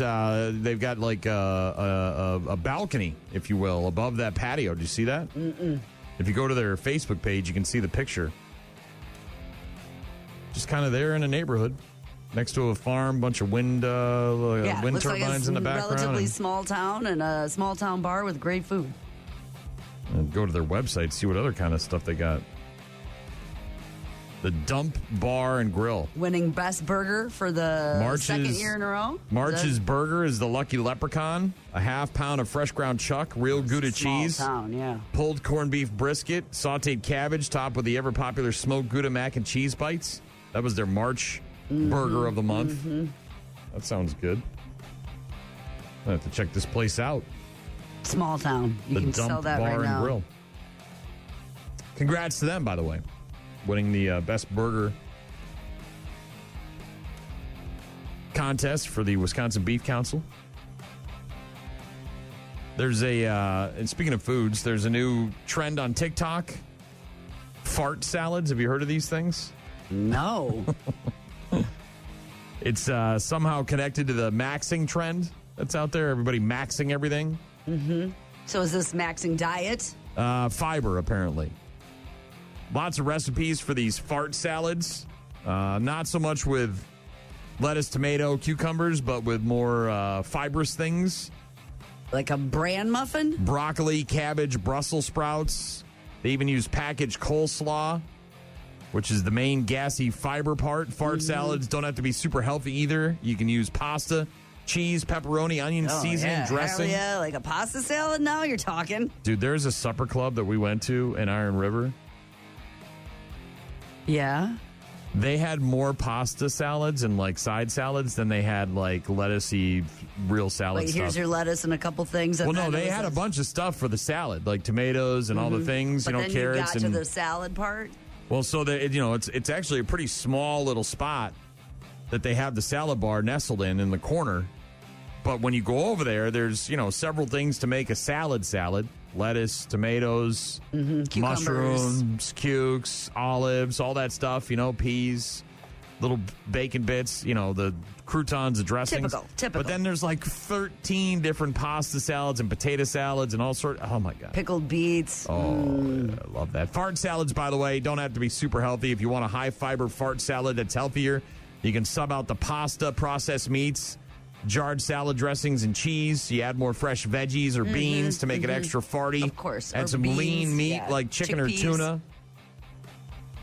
like a balcony, if you will, above that patio. Did you see that? Mm-mm. If you go to their Facebook page, you can see the picture. Just kind of there in a neighborhood, next to a farm, bunch of wind turbines like in the background. Relatively small town and a small town bar with great food. And go to their website, see what other kind of stuff they got. The Dump Bar and Grill. Winning Best Burger for the second year in a row. March's Burger is the Lucky Leprechaun. A half pound of fresh ground chuck, real Gouda cheese. Town, yeah. Pulled corned beef brisket, sauteed cabbage, topped with the ever popular smoked Gouda mac and cheese bites. That was their March burger of the month. Mm-hmm. That sounds good. I have to check this place out. Small town. You the can Dump sell that Bar right now. and Grill. Congrats to them, by the way. Winning the Best Burger contest for the Wisconsin Beef Council. There's and speaking of foods, there's a new trend on TikTok. Fart salads. Have you heard of these things? No. It's somehow connected to the maxing trend that's out there. Everybody maxing everything. Mm-hmm. So is this maxing diet? Fiber, apparently. Lots of recipes for these fart salads. Not so much with lettuce, tomato, cucumbers, but with more fibrous things. Like a bran muffin? Broccoli, cabbage, Brussels sprouts. They even use packaged coleslaw, which is the main gassy fiber part. Fart salads don't have to be super healthy either. You can use pasta, cheese, pepperoni, onion, seasoning, dressing. Hell yeah, like a pasta salad now you're talking. Dude, there's a supper club that we went to in Iron River. Yeah. They had more pasta salads and like side salads than they had like lettucey real salad stuff. Here's your lettuce and a couple things. Well, no, they had a bunch of stuff for the salad, like tomatoes and all the things, but then carrots. You got to the salad part. Well, so it's actually a pretty small little spot that they have the salad bar nestled in the corner. But when you go over there, there's several things to make a salad. Lettuce, tomatoes, mushrooms, cukes, olives, all that stuff, peas, little bacon bits, the croutons, the dressings. Typical. But then there's like 13 different pasta salads and potato salads and all sorts. Oh, my God. Pickled beets. Oh, yeah, I love that. Fart salads, by the way, don't have to be super healthy. If you want a high-fiber fart salad that's healthier, you can sub out the pasta, processed meats, jarred salad dressings and cheese. You add more fresh veggies or beans to make it extra farty. Of course. Add some lean meat like chicken or tuna.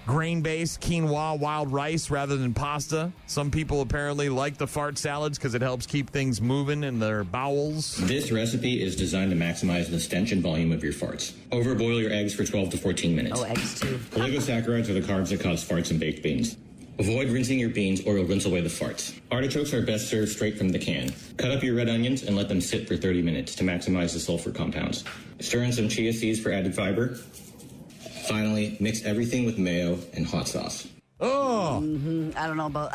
Grain-based quinoa, wild rice rather than pasta. Some people apparently like the fart salads because it helps keep things moving in their bowels. This recipe is designed to maximize the stench and volume of your farts. Overboil your eggs for 12 to 14 minutes. Oh, eggs too. Oligosaccharides are the carbs that cause farts in baked beans. Avoid rinsing your beans or you'll rinse away the farts. Artichokes are best served straight from the can. Cut up your red onions and let them sit for 30 minutes to maximize the sulfur compounds. Stir in some chia seeds for added fiber. Finally, mix everything with mayo and hot sauce. Oh! I don't know about...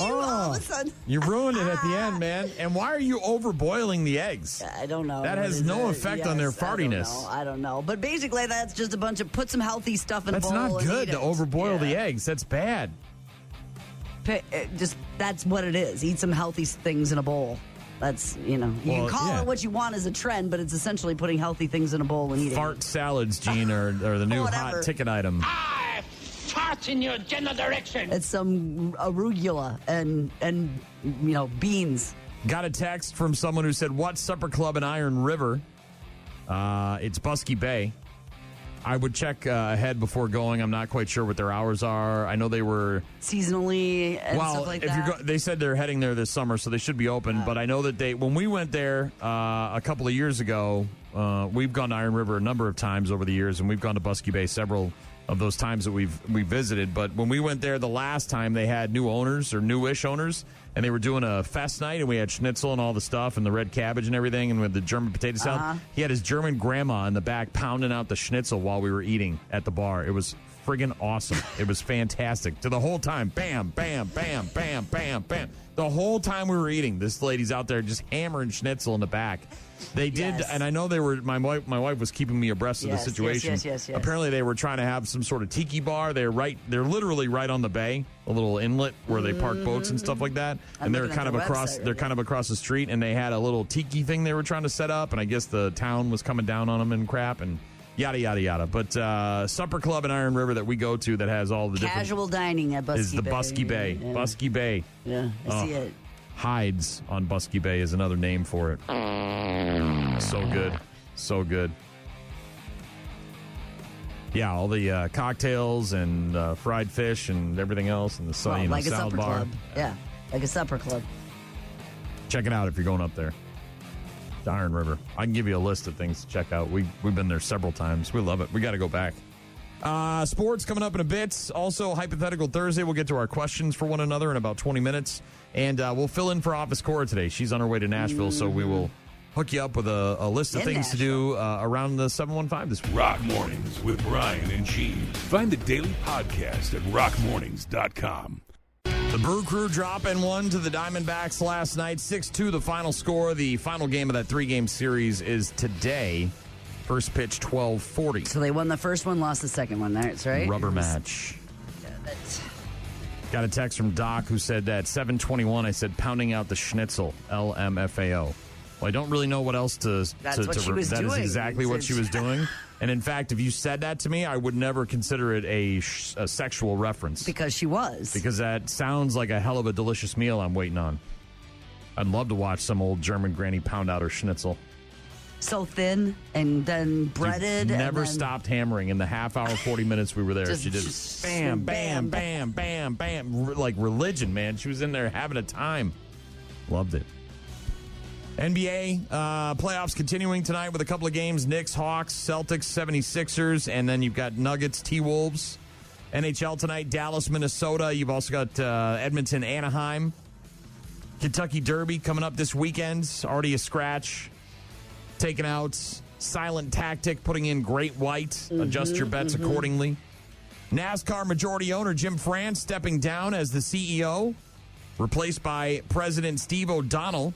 all of a sudden... You ruined it at the end, man. And why are you overboiling the eggs? I don't know. That has no effect on their fartiness. I don't know. But basically, that's just a bunch of... Put some healthy stuff in a bowl. That's not good to overboil the eggs. eggs. That's bad. That's what it is. Eat some healthy things in a bowl. That's, you can call it what you want as a trend, but it's essentially putting healthy things in a bowl and eating. Fart salads, Gene, are the new hot ticket item. I fart in your general direction. It's some arugula and beans. Got a text from someone who said, what supper club in Iron River? It's Busky Bay. I would check ahead before going. I'm not quite sure what their hours are. I know they were seasonally and stuff like that. They said they're heading there this summer, so they should be open. But I know that when we went there a couple of years ago, we've gone to Iron River a number of times over the years, and we've gone to Busky Bay several of those times that we visited. But when we went there the last time, they had new owners or newish owners, and they were doing a fest night, and we had schnitzel and all the stuff and the red cabbage and everything, and with the German potato salad. He had his German grandma in the back pounding out the schnitzel while we were eating at the bar. It was friggin' awesome. It was fantastic. To the whole time, bam, bam, bam, bam, bam, bam. The whole time we were eating, this lady's out there just hammering schnitzel in the back. They did, and I know they were. My wife was keeping me abreast of the situation. Yes. Apparently, they were trying to have some sort of tiki bar. They're literally right on the bay, a little inlet where they park boats and stuff like that. And they're kind of across. They're kind of across the street, and they had a little tiki thing they were trying to set up. And I guess the town was coming down on them and crap and yada yada yada. But supper club in Iron River that we go to that has all the casual dining at Busky Bay is the Busky Bay. Yeah. Busky Bay. Yeah, I see it. Hides on Busky Bay is another name for it. So good. So good. Yeah, all the cocktails and fried fish and everything else and the salad like salad a supper bar. club. Yeah, like a supper club. Check it out if you're going up there to Iron River. I can give you a list of things to check out. We've been there several times. We love it. We got to go back. Sports coming up in a bit. Also, Hypothetical Thursday. We'll get to our questions for one another in about 20 minutes. And we'll fill in for Office Cora today. She's on her way to Nashville, so we will hook you up with a list of things to do around the 715 this week. Rock Mornings with Brian and Gene. Find the daily podcast at rockmornings.com. The Brew Crew dropping one to the Diamondbacks last night. 6-2 the final score. The final game of that three-game series is today. First pitch, 12:40. So they won the first one, lost the second one. That's right. Rubber match. Got a text from Doc who said that 7:21. I said pounding out the schnitzel. LMFAO. Well, I don't really know what else to. That's what she was that doing. Is exactly what she was doing. And in fact, if you said that to me, I would never consider it a sexual reference. Because she was. Because that sounds like a hell of a delicious meal I'm waiting on. I'd love to watch some old German granny pound out her schnitzel. So thin and then breaded. Never stopped hammering in the half hour, 40 minutes we were there. She did bam, bam, bam, bam, bam. Like religion, man. She was in there having a time. Loved it. NBA playoffs continuing tonight with a couple of games. Knicks, Hawks, Celtics, 76ers, and then you've got Nuggets, T-Wolves. NHL tonight, Dallas, Minnesota. You've also got Edmonton, Anaheim. Kentucky Derby coming up this weekend. Already a scratch. Taking out Silent Tactic, putting in Great White. Adjust your bets accordingly. NASCAR majority owner Jim France stepping down as the CEO, replaced by President Steve O'Donnell.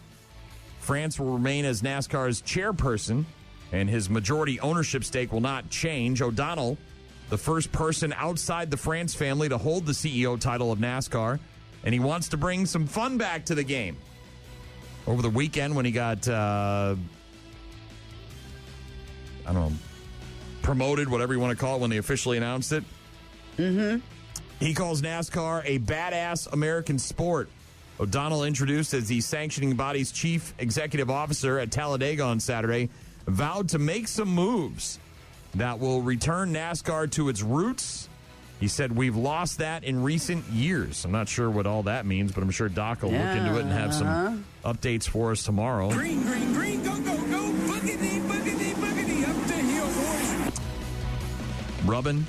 France will remain as NASCAR's chairperson, and his majority ownership stake will not change. O'Donnell, the first person outside the France family to hold the CEO title of NASCAR, and he wants to bring some fun back to the game. Over the weekend when he got, promoted, whatever you want to call it, when they officially announced it. He calls NASCAR a badass American sport. O'Donnell, introduced as the sanctioning body's chief executive officer at Talladega on Saturday, vowed to make some moves that will return NASCAR to its roots. He said, "We've lost that in recent years." I'm not sure what all that means, but I'm sure Doc will look into it and have some updates for us tomorrow. Green, green, green, go, go, go, boogity, boogity, boogity, up the hill, boys. Rubbin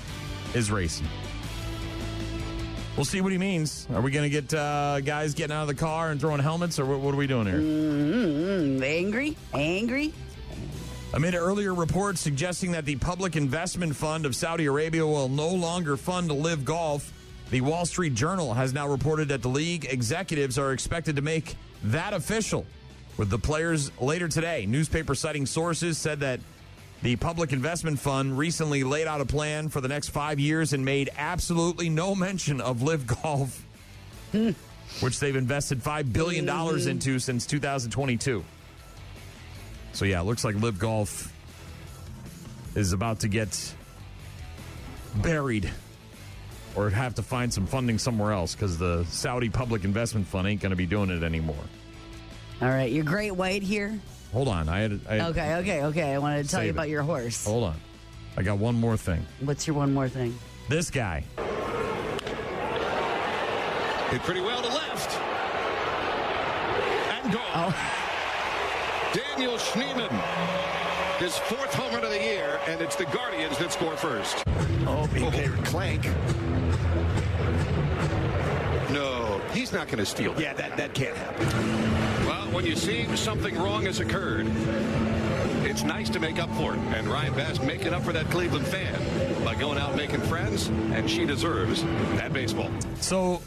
is racing. We'll see what he means. Are we going to get guys getting out of the car and throwing helmets, or what are we doing here? Angry. Amid earlier reports suggesting that the Public Investment Fund of Saudi Arabia will no longer fund LIV Golf, the Wall Street Journal has now reported that the league executives are expected to make that official with the players later today. Newspaper citing sources said that the Public Investment Fund recently laid out a plan for the next 5 years and made absolutely no mention of LIV Golf, which they've invested $5 billion into since 2022. So, yeah, it looks like LIV Golf is about to get buried or have to find some funding somewhere else because the Saudi Public Investment Fund ain't going to be doing it anymore. All right, your Great White here. Hold on. I Okay. I wanted to tell you about your horse. Hold on. I got one more thing. What's your one more thing? This guy. Hit pretty well to left. And gone. Oh. Daniel Schneemann, his fourth home run of the year, and it's the Guardians that score first. Oh, BK Clank. No, he's not going to steal that. Yeah, that can't happen. Well, when you see something wrong has occurred, it's nice to make up for it. And Ryan Bass making up for that Cleveland fan by going out making friends, and she deserves that baseball. So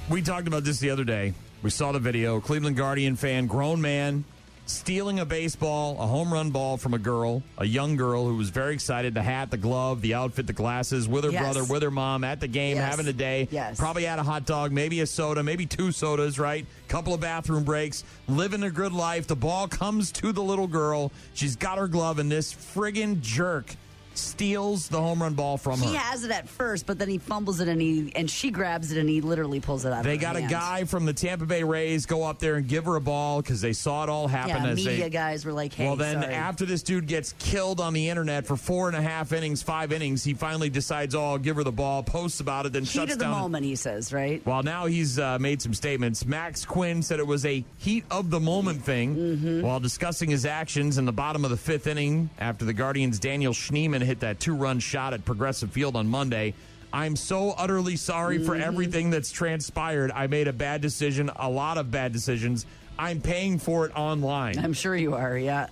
we talked about this the other day. We saw the video. Cleveland Guardian fan, grown man, stealing a baseball, a home run ball from a girl, a young girl who was very excited. The hat, the glove, the outfit, the glasses, with her brother, with her mom, at the game, having a day. Probably had a hot dog, maybe a soda, maybe two sodas, right? Couple of bathroom breaks, living a good life. The ball comes to the little girl. She's got her glove, and this friggin' jerk steals the home run ball from her. He has it at first, but then he fumbles it, and she grabs it, and he literally pulls it out of her They got a guy from the Tampa Bay Rays go up there and give her a ball because they saw it all happen. Yeah, media guys were like, hey, well, then sorry. After this dude gets killed on the internet for 4.5 innings, 5 innings, he finally decides, I'll give her the ball, posts about it, then shuts down. Heat of the moment, he says, right? Well, now he's made some statements. Max Quinn said it was a heat of the moment thing while discussing his actions in the bottom of the 5th inning after the Guardians' Daniel Schneemann hit that 2-run shot at Progressive Field on Monday. I'm so utterly sorry for everything that's transpired. I made a bad decision, a lot of bad decisions. I'm paying for it online. I'm sure you are, yeah.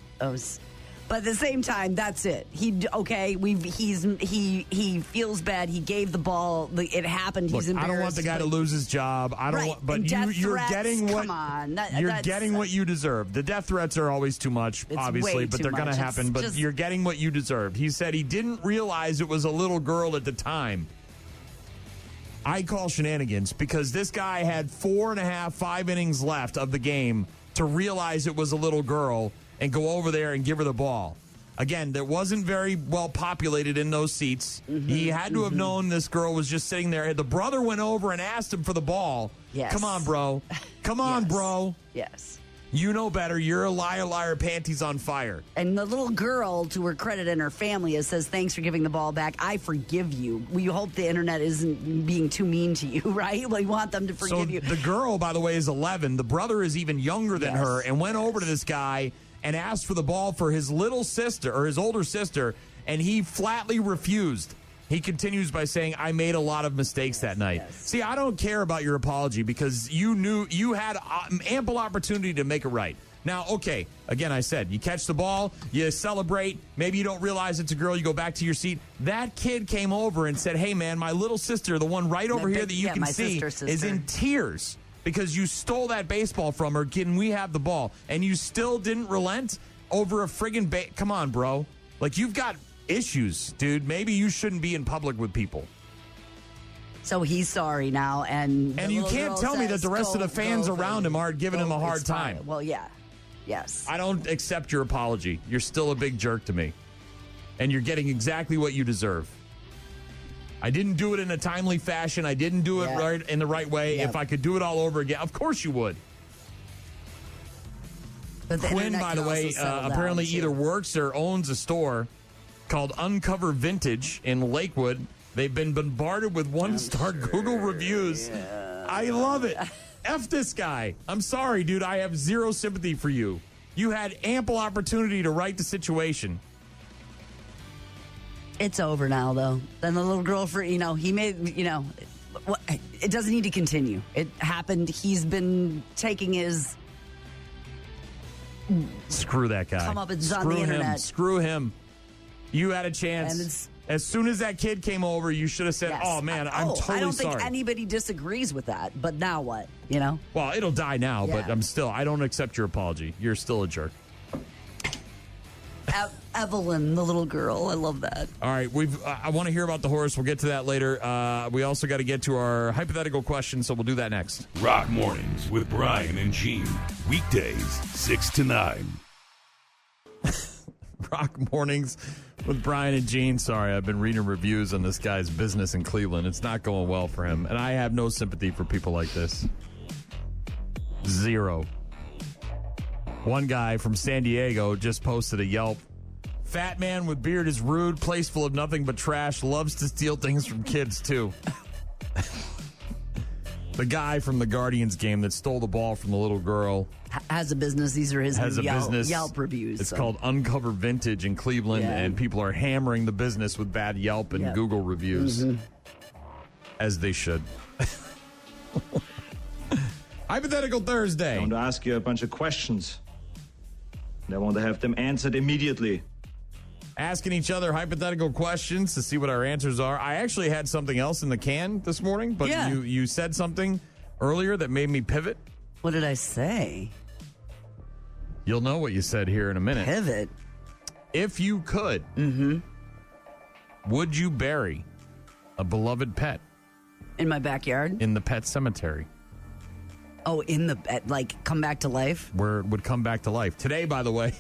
But at the same time, that's it. He feels bad. He gave the ball. It happened. Look, he's embarrassed. I don't want the guy to lose his job. I don't want, but you're getting what you're getting what you deserve. The death threats are always too much, obviously, but they're going to happen. But you're getting what you deserve. He said he didn't realize it was a little girl at the time. I call shenanigans because this guy had 4.5, 5 innings left of the game to realize it was a little girl and go over there and give her the ball. Again, that wasn't very well populated in those seats. He had to have known this girl was just sitting there. The brother went over and asked him for the ball. Yes. Come on, bro. Come on, bro. Yes. You know better. You're a liar, panties on fire. And the little girl, to her credit and her family, says, thanks for giving the ball back. I forgive you. You hope the internet isn't being too mean to you, right? Well, you want them to forgive you. The girl, by the way, is 11. The brother is even younger than her and went over to this guy and asked for the ball for his little sister or his older sister, and he flatly refused. He continues by saying, I made a lot of mistakes that night. See, I don't care about your apology because you knew you had ample opportunity to make it right. Now, okay, again, I said, you catch the ball, you celebrate, maybe you don't realize it's a girl, you go back to your seat. That kid came over and said, hey, man, my little sister, the one right over here that you can see, is in tears because you stole that baseball from her. Can we have the ball? And you still didn't relent over a friggin' come on, bro. Like, you've got issues, dude. Maybe you shouldn't be in public with people. So he's sorry now, and you can't tell me that the rest of the fans around him aren't giving him a hard time. Well, yeah. Yes. I don't accept your apology. You're still a big jerk to me. And you're getting exactly what you deserve. I didn't do it in a timely fashion. I didn't do it right in the right way. If I could do it all over again, of course you would. But Quinn, by the way, apparently either works or owns a store called Uncover Vintage in Lakewood. They've been bombarded with one-star Google reviews. Yeah. I love it. F this guy. I'm sorry, dude. I have zero sympathy for you. You had ample opportunity to right the situation. It's over now, though. Then the little girl, he made, it doesn't need to continue. It happened. He's been taking his... Screw that guy. Come up and on the internet. Screw him. You had a chance. As soon as that kid came over, you should have said, oh, man, I'm totally sorry. I don't think anybody disagrees with that, but now what, Well, it'll die now, but I don't accept your apology. You're still a jerk. Evelyn, the little girl. I love that. All right. I want to hear about the horse. We'll get to that later. We also got to get to our hypothetical question, so we'll do that next. Rock Mornings with Brian and Gene. Weekdays, 6 to 9. Rock Mornings with Brian and Gene. Sorry, I've been reading reviews on this guy's business in Cleveland. It's not going well for him, and I have no sympathy for people like this. Zero. One guy from San Diego just posted a Yelp. Fat man with beard is rude, place full of nothing but trash, loves to steal things from kids, too. The guy from the Guardians game that stole the ball from the little girl has a business. These are his Yelp reviews. It's called Uncover Vintage in Cleveland, and people are hammering the business with bad Yelp and Google reviews, as they should. Hypothetical Thursday. I want to ask you a bunch of questions, and I want to have them answered immediately. Asking each other hypothetical questions to see what our answers are. I actually had something else in the can this morning, but you said something earlier that made me pivot. What did I say? You'll know what you said here in a minute. Pivot? If you could, would you bury a beloved pet? In my backyard? In the pet cemetery. Oh, come back to life? Where it would come back to life. Today, by the way,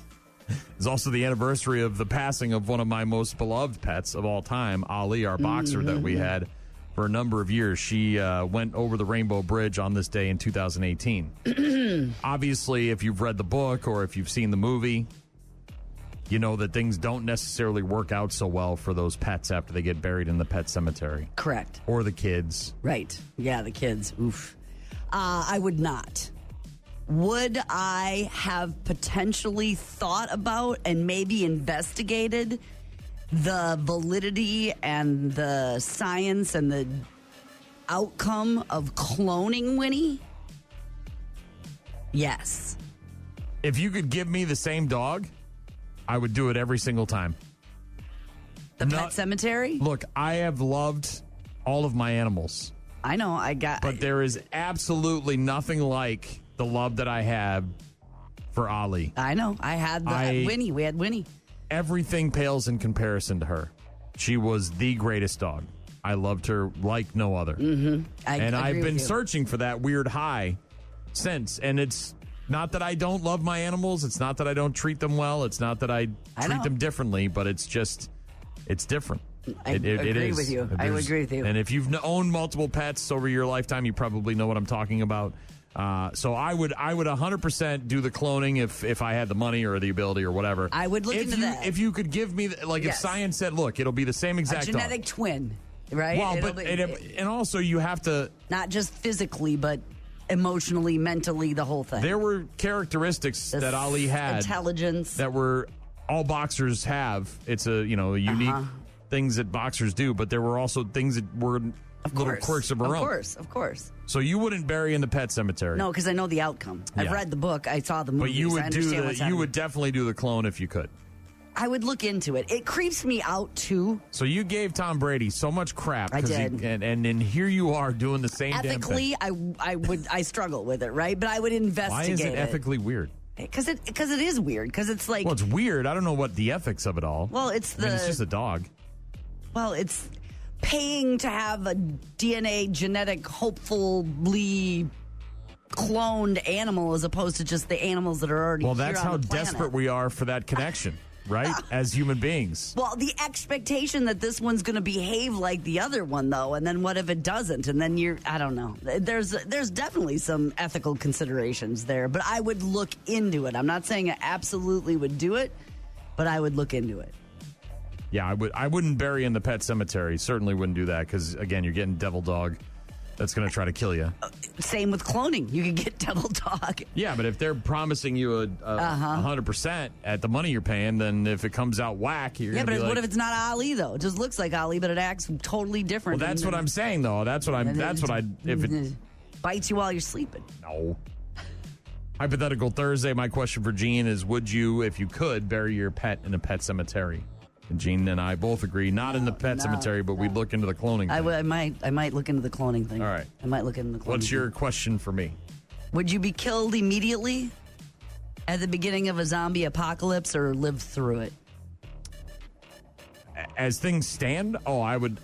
is also the anniversary of the passing of one of my most beloved pets of all time, Ali, our boxer that we had for a number of years. She went over the Rainbow Bridge on this day in 2018. Obviously, if you've read the book or if you've seen the movie, you know that things don't necessarily work out so well for those pets after they get buried in the pet cemetery. Correct. Or the kids. Right. Yeah, the kids. Oof. I would not. Would I have potentially thought about and maybe investigated the validity and the science and the outcome of cloning Winnie? Yes. If you could give me the same dog, I would do it every single time. The pet cemetery? Look, I have loved all of my animals. I know, But there is absolutely nothing like the love that I have for Ali. I know. I had Winnie. We had Winnie. Everything pales in comparison to her. She was the greatest dog. I loved her like no other. Mm-hmm. I've been searching for that weird high since. And it's Not that I don't love my animals. It's not that I don't treat them well. It's not that I treat them differently, but it's just, it's different. I agree with you. I would agree with you. And if you've owned multiple pets over your lifetime, you probably know what I'm talking about. So I would 100% do the cloning if I had the money or the ability or whatever. I would look into that. If you could give me, if science said, look, it'll be the same exact a genetic twin, right? Well, and also you have to... Not just physically, but emotionally, mentally, the whole thing. There were characteristics that Ali had. Intelligence. That were all boxers have. It's a unique things that boxers do, but there were also things that were little quirks of her own. Of course. So you wouldn't bury in the pet cemetery? No, because I know the outcome. I've read the book. I saw the movies. But you would definitely do the clone if you could. I would look into it. It creeps me out too. So you gave Tom Brady so much crap. I did, and then here you are doing the same. Ethically, damn thing. I struggle with it, right? But I would investigate. Why is it ethically weird? Because it is weird. Because it's like, well, it's weird. I don't know what the ethics of it all. Well, it's just a dog. Well, it's paying to have a DNA genetic, hopefully cloned animal as opposed to just the animals that are already here on the planet. Well, that's how desperate we are for that connection, right? As human beings. Well, the expectation that this one's going to behave like the other one, though, and then what if it doesn't? And then I don't know. There's definitely some ethical considerations there, but I would look into it. I'm not saying I absolutely would do it, but I would look into it. Yeah, I wouldn't bury in the pet cemetery. Certainly wouldn't do that because, again, you're getting devil dog. That's going to try to kill you. Same with cloning. You can get devil dog. Yeah, but if they're promising you a 100% at the money you're paying, then if it comes out whack, you're going to be like... what if it's not Ali, though? It just looks like Ali, but it acts totally different. Well, that's what I'm saying, though. If it bites you while you're sleeping. No. Hypothetical Thursday, my question for Gene is, would you, if you could, bury your pet in a pet cemetery? And Gene and I both agree, not in the pet cemetery, but we'd look into the cloning thing. I might look into the cloning thing. All right. I might look into the cloning What's your question for me? Would you be killed immediately at the beginning of a zombie apocalypse or live through it? As things stand? Oh, I would...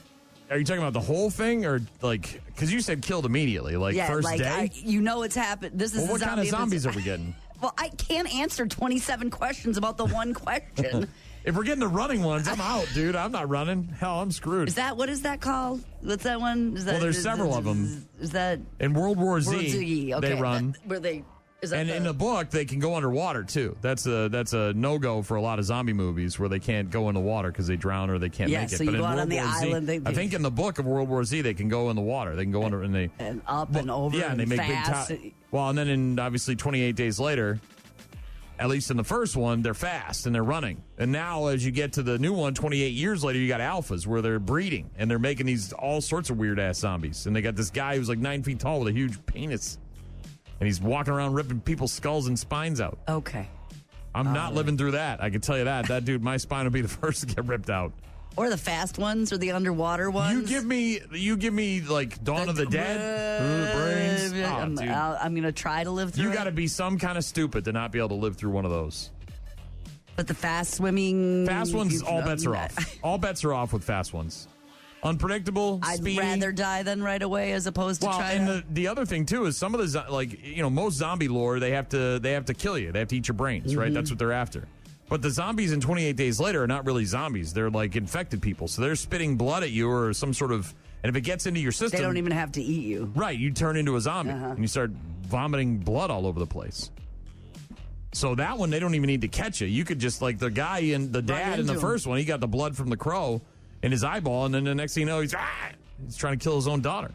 Are you talking about the whole thing, or because you said killed immediately, first day? It's happened. This is what kind of zombies are we getting? Well, I can't answer 27 questions about the one question. If we're getting the running ones, I'm out, dude. I'm not running. Hell, I'm screwed. What is that called? What's that one? There's several of them. Is that in World War Z? Okay. They run. Where they? In the book, they can go underwater too. That's a no-go for a lot of zombie movies where they can't go in the water because they drown or they can't make it. So you go out on the island. I think in the book of World War Z, they can go in the water. They can go under and up and over. Yeah, and they make fast. big. And then obviously 28 days later. At least in the first one, they're fast and they're running. And now as you get to the new one, 28 years later, you got alphas where they're breeding and they're making these all sorts of weird-ass zombies. And they got this guy who's 9 feet tall with a huge penis. And he's walking around ripping people's skulls and spines out. Okay. I'm not living through that. I can tell you that. That dude, my spine will be the first to get ripped out. Or the fast ones or the underwater ones. You give me Dawn of the Dead, brains. I'm going to try to live through You got to be some kind of stupid to not be able to live through one of those. But the fast swimming... Fast ones, all bets are off. All bets are off with fast ones. Unpredictable, speedy. I'd rather die than right away as opposed to try and the other thing, too, is some of the, most zombie lore, they have to kill you. They have to eat your brains, right? That's what they're after. But the zombies in 28 Days Later are not really zombies. They're infected people. So they're spitting blood at you or some sort of... And if it gets into your system... They don't even have to eat you. Right. You turn into a zombie. And you start vomiting blood all over the place. So that one, they don't even need to catch you. You could just, the guy and the dad in the first one, he got the blood from the crow in his eyeball. And then the next thing you know, he's trying to kill his own daughter.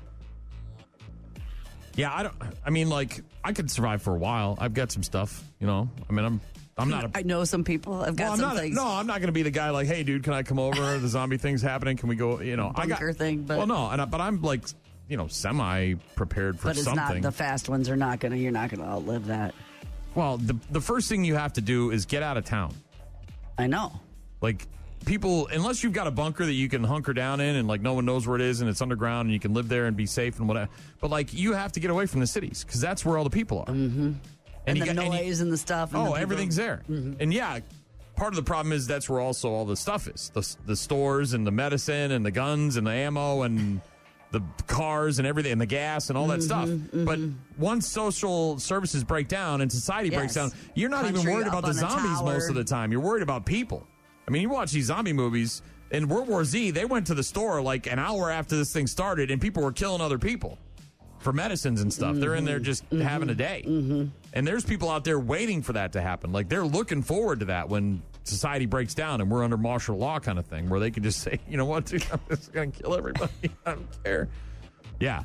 Yeah, I could survive for a while. I've got some stuff, I'm not. I know some people. I've got some things. No, I'm not going to be the guy hey, dude, can I come over? The zombie thing's happening. Can we go? Bunker thing. But, well, no, but I'm semi prepared for something. But it's not the fast ones. You're not going to outlive that. Well, the first thing you have to do is get out of town. I know. People, unless you've got a bunker that you can hunker down in and no one knows where it is and it's underground and you can live there and be safe and whatever. But you have to get away from the cities because that's where all the people are. Mm-hmm. And the noise and the stuff. And everything's there. Mm-hmm. And part of the problem is that's where also all the stuff is. The stores and the medicine and the guns and the ammo and the cars and everything and the gas and all that stuff. But once social services break down and society breaks down, you're not even worried about the zombies most of the time. You're worried about people. I mean, you watch these zombie movies. In World War Z, they went to the store like an hour after this thing started, and people were killing other people for medicines and stuff. They're in there just having a day. And there's people out there waiting for that to happen. Like, they're looking forward to that when society breaks down and we're under martial law kind of thing, where they can just say, you know what, dude, I'm just going to kill everybody. I don't care. Yeah.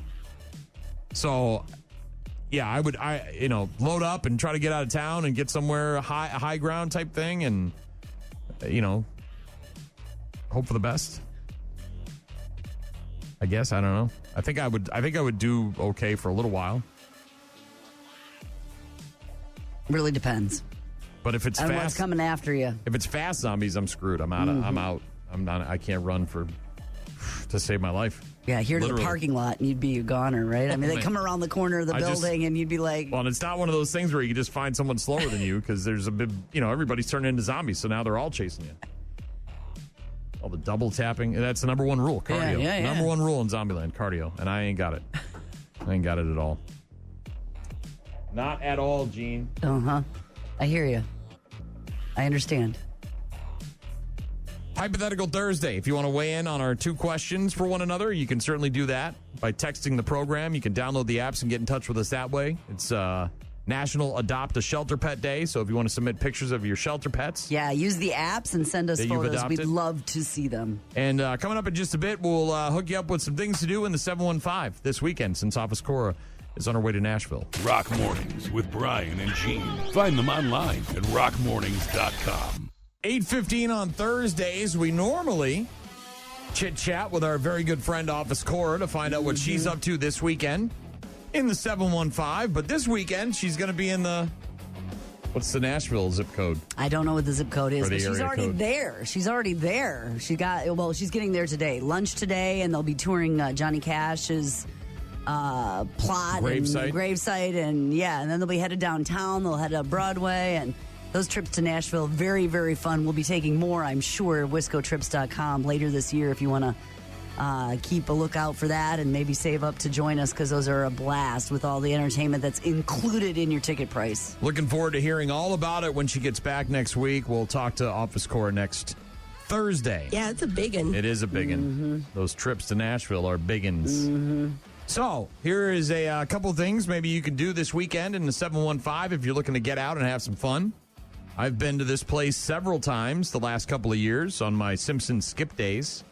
So, yeah, I would, load up and try to get out of town and get somewhere high ground type thing and, hope for the best. I guess. I don't know. I think I would do okay for a little while. Really depends. But if it's and fast, what's coming after you? If it's fast zombies, I'm screwed. I'm out. I'm out. I'm not. I can't run to save my life. Yeah, here to the parking lot, and you'd be a goner, right? I mean, they come around the corner of the building, and you'd be like... Well, and it's not one of those things where you can just find someone slower than you, because there's a bit, everybody's turning into zombies, so now they're all chasing you. All the double tapping. That's the number one rule, cardio. Yeah. Number one rule in Zombieland, cardio. And I ain't got it. I ain't got it at all. Not at all, Gene. I hear you. I understand. Hypothetical Thursday. If you want to weigh in on our 2 questions for one another, you can certainly do that by texting the program. You can download the apps and get in touch with us that way. It's National Adopt a Shelter Pet Day, so if you want to submit pictures of your shelter pets. Yeah, use the apps and send us photos. We'd love to see them. And coming up in just a bit, we'll hook you up with some things to do in the 715 this weekend, since Office Cora is on her way to Nashville. Rock Mornings with Brian and Gene. Find them online at rockmornings.com. 8:15 on Thursdays, we normally chit-chat with our very good friend Office Cora to find out what she's up to this weekend in the 715. But this weekend, she's going to be in the... What's the Nashville zip code? I don't know what the zip code is, but she's already there. She's already there. She's getting there today. Lunch today, and they'll be touring Johnny Cash's plot gravesite, and then they'll be headed downtown. They'll head up Broadway, and those trips to Nashville, very, very fun. We'll be taking more, I'm sure, wiscotrips.com later this year if you want to keep a lookout for that and maybe save up to join us, because those are a blast with all the entertainment that's included in your ticket price. Looking forward to hearing all about it when she gets back next week. We'll talk to Office Cora next Thursday. Yeah, it's a biggin'. It is a biggin'. Those trips to Nashville are biggins. So, here is a couple things maybe you can do this weekend in the 715 if you're looking to get out and have some fun. I've been to this place several times the last couple of years on my Simpsons skip days.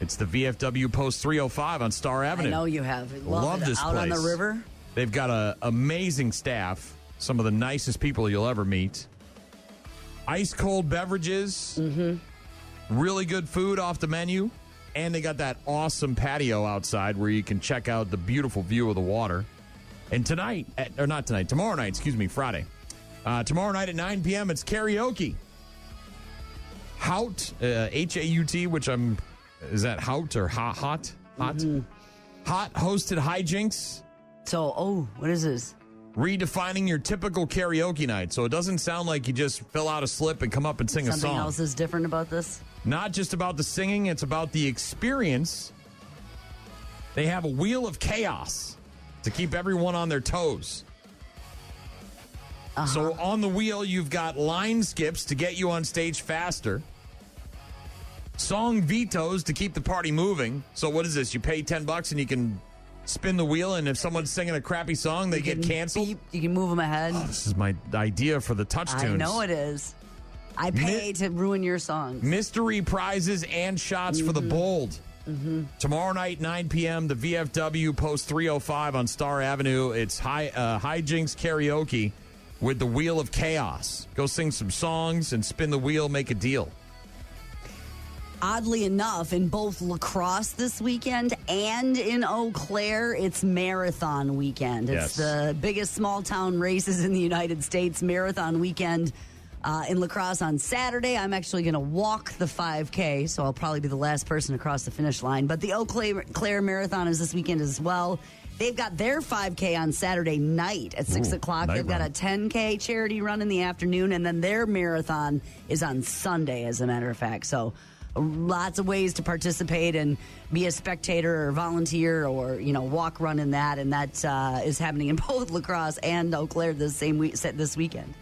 It's the VFW Post 305 on Star Avenue. I know you have. Love this out place. On the river. They've got an amazing staff, some of the nicest people you'll ever meet. Ice cold beverages, really good food off the menu, and they got that awesome patio outside where you can check out the beautiful view of the water. And tomorrow night, Friday. Tomorrow night at 9 p.m., it's karaoke. Hout, H-A-U-T, is that Hout or Hot? Hot hosted hijinks. So, what is this? Redefining your typical karaoke night. So it doesn't sound like you just fill out a slip and come up and sing a song. Something else is different about this? Not just about the singing, it's about the experience. They have a wheel of chaos to keep everyone on their toes. So on the wheel, you've got line skips to get you on stage faster. Song vetoes to keep the party moving. So what is this? You pay $10 and you can spin the wheel, and if someone's singing a crappy song, they get canceled. You can move them ahead. This is my idea for the touch tunes. I know it is. I pay to ruin your songs. Mystery prizes and shots for the bold. Tomorrow night, 9 p.m., the VFW Post 305 on Star Avenue. It's hijinks karaoke with the Wheel of Chaos. Go sing some songs and spin the wheel, make a deal. Oddly enough, in both lacrosse this weekend and in Eau Claire, it's marathon weekend. It's the biggest small town races in the United States, marathon weekend. In lacrosse on Saturday, I'm actually going to walk the 5K, so I'll probably be the last person across the finish line. But the Eau Claire Marathon is this weekend as well. They've got their 5K on Saturday night at 6 o'clock. They've got a 10K charity run in the afternoon, and then their marathon is on Sunday, as a matter of fact. So lots of ways to participate and be a spectator or volunteer or, walk, run in that. And that is happening in both La Crosse and Eau Claire this weekend.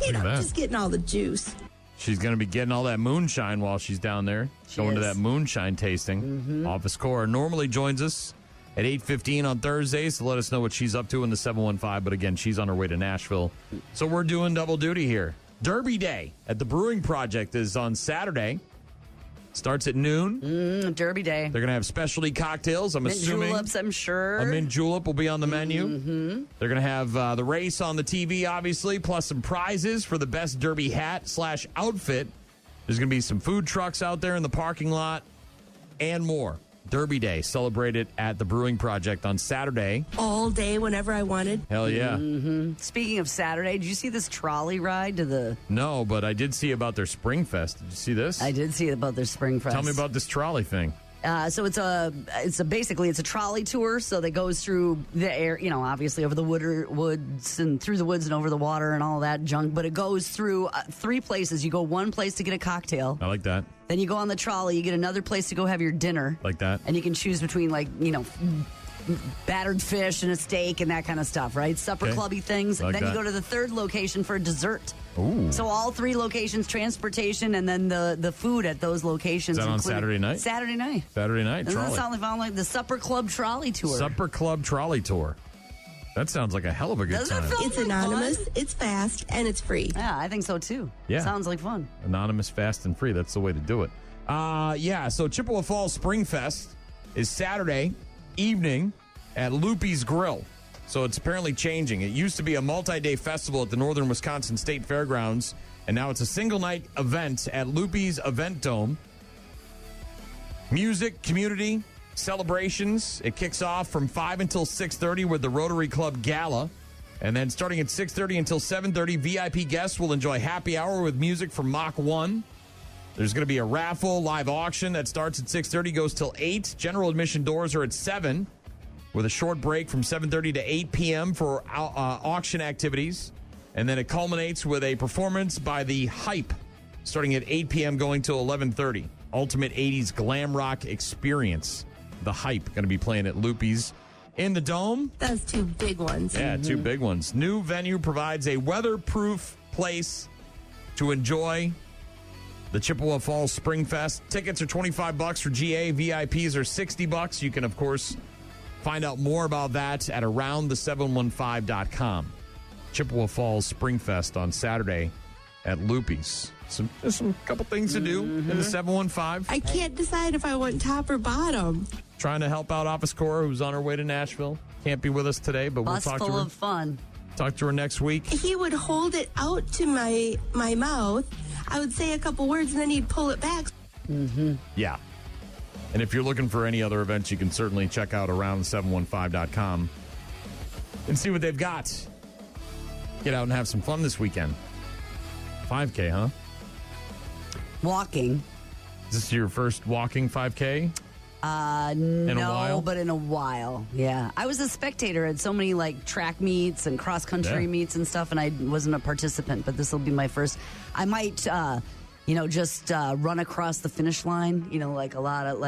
Just getting all the juice. She's going to be getting all that moonshine while she's down there. Going to that moonshine tasting. Mm-hmm. Office Cora normally joins us at 8:15 on Thursdays to let us know what she's up to in the 715. But again, she's on her way to Nashville. So we're doing double duty here. Derby Day at the Brewing Project is on Saturday. Starts at noon. Derby Day. They're going to have specialty cocktails, I'm assuming. Mint juleps, I'm sure. A mint julep will be on the menu. Mm-hmm. They're going to have the race on the TV, obviously, plus some prizes for the best Derby hat/outfit. There's going to be some food trucks out there in the parking lot and more. Derby Day celebrated at the Brewing Project on Saturday. All day, whenever I wanted. Hell yeah. Mm-hmm. Speaking of Saturday, did you see this trolley ride to the... No, but I did see about their Spring Fest. Did you see this? I did see about their Spring Fest. Tell me about this trolley thing. So basically it's a trolley tour. So that goes through the air, obviously over the woods and through the woods and over the water and all that junk. But it goes through 3 places. You go one place to get a cocktail. I like that. Then you go on the trolley. You get another place to go have your dinner. Like that. And you can choose between battered fish and a steak and that kind of stuff, right? Supper clubby things. Like then that. you go to the 3rd location for a dessert. Ooh. So all 3 locations, transportation, and then the food at those locations. Is that on Saturday night? Saturday night. Saturday night, Doesn't trolley. that sound like the Supper Club Trolley Tour? Supper Club Trolley Tour. That sounds like a hell of a good time. It's anonymous, it's fast, and it's free. Yeah, I think so too. Yeah. Sounds like fun. Anonymous, fast, and free. That's the way to do it. So Chippewa Falls Spring Fest is Saturday evening at Loopy's Grill. So it's apparently changing. It used to be a multi-day festival at the Northern Wisconsin State Fairgrounds, and now it's a single-night event at Loopy's Event Dome. Music, community, celebrations. It kicks off from 5 until 6:30 with the Rotary Club Gala. And then starting at 6:30 until 7:30, VIP guests will enjoy happy hour with music from Mach 1. There's going to be a raffle, live auction that starts at 6:30, goes till 8. General admission doors are at 7, with a short break from 7:30 to 8 p.m. for auction activities. And then it culminates with a performance by the Hype, starting at 8 p.m. going till 11:30. Ultimate 80s glam rock experience. The Hype going to be playing at Loopy's in the Dome. Those 2 big ones. Yeah, 2 big ones. New venue provides a weatherproof place to enjoy the Chippewa Falls Spring Fest. Tickets are $25 for GA. VIPs are $60. You can, of course, find out more about that at aroundthe715.com. Chippewa Falls Spring Fest on Saturday at Loopy's. There's some couple things to do in the 715. I can't decide if I want top or bottom. Trying to help out Office Cora, who's on her way to Nashville. Can't be with us today, but we'll talk to her. Full of fun. Talk to her next week. He would hold it out to my mouth. I would say a couple words, and then he'd pull it back. Mm-hmm. Yeah. And if you're looking for any other events, you can certainly check out around715.com and see what they've got. Get out and have some fun this weekend. 5K, huh? Walking. Is this your first walking 5K? No, a while? but in a while. Yeah. I was a spectator at so many track meets and cross country meets and stuff, and I wasn't a participant, but this will be my first. I might, just run across the finish line, like a lot of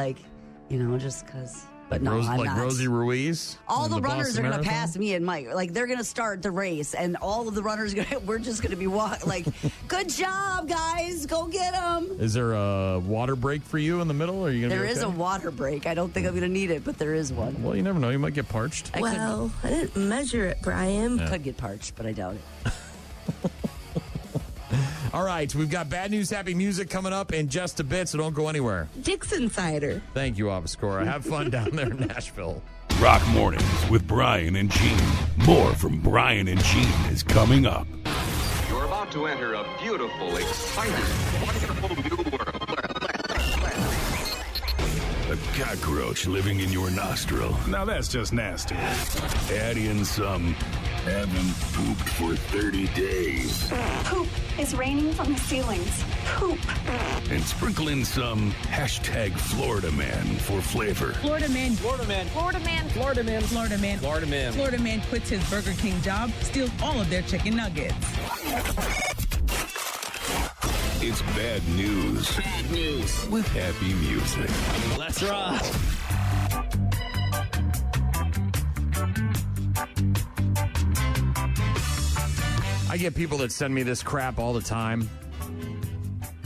just because. But no, I'm not. Rosie Ruiz? All the runners are going to Marathon? pass me and Mike. They're going to start the race, and all of the runners, we're just going to be good job, guys. Go get them. Is there a water break for you in the middle? Or are you gonna There be okay? is a water break. I don't think I'm going to need it, but there is one. Well, you never know. You might get parched. I didn't measure it, Brian. Yeah. Could get parched, but I doubt it. All right, we've got bad news, happy music coming up in just a bit, so don't go anywhere. Dixon cider. Thank you, Office Cora. Have fun down there in Nashville. Rock Mornings with Brian and Gene. More from Brian and Gene is coming up. You're about to enter a beautiful, exciting, wonderful new world. A cockroach living in your nostril. Now that's just nasty. Add in some haven't pooped for 30 days. Poop is raining from the ceilings. Poop. And sprinkle in some hashtag Florida Man for flavor. Florida man. Florida man. Florida man. Florida man. Florida man. Florida man. Florida man quits his Burger King job, steals all of their chicken nuggets. It's bad news. Bad news. With happy music. Let's rock. I get people that send me this crap all the time.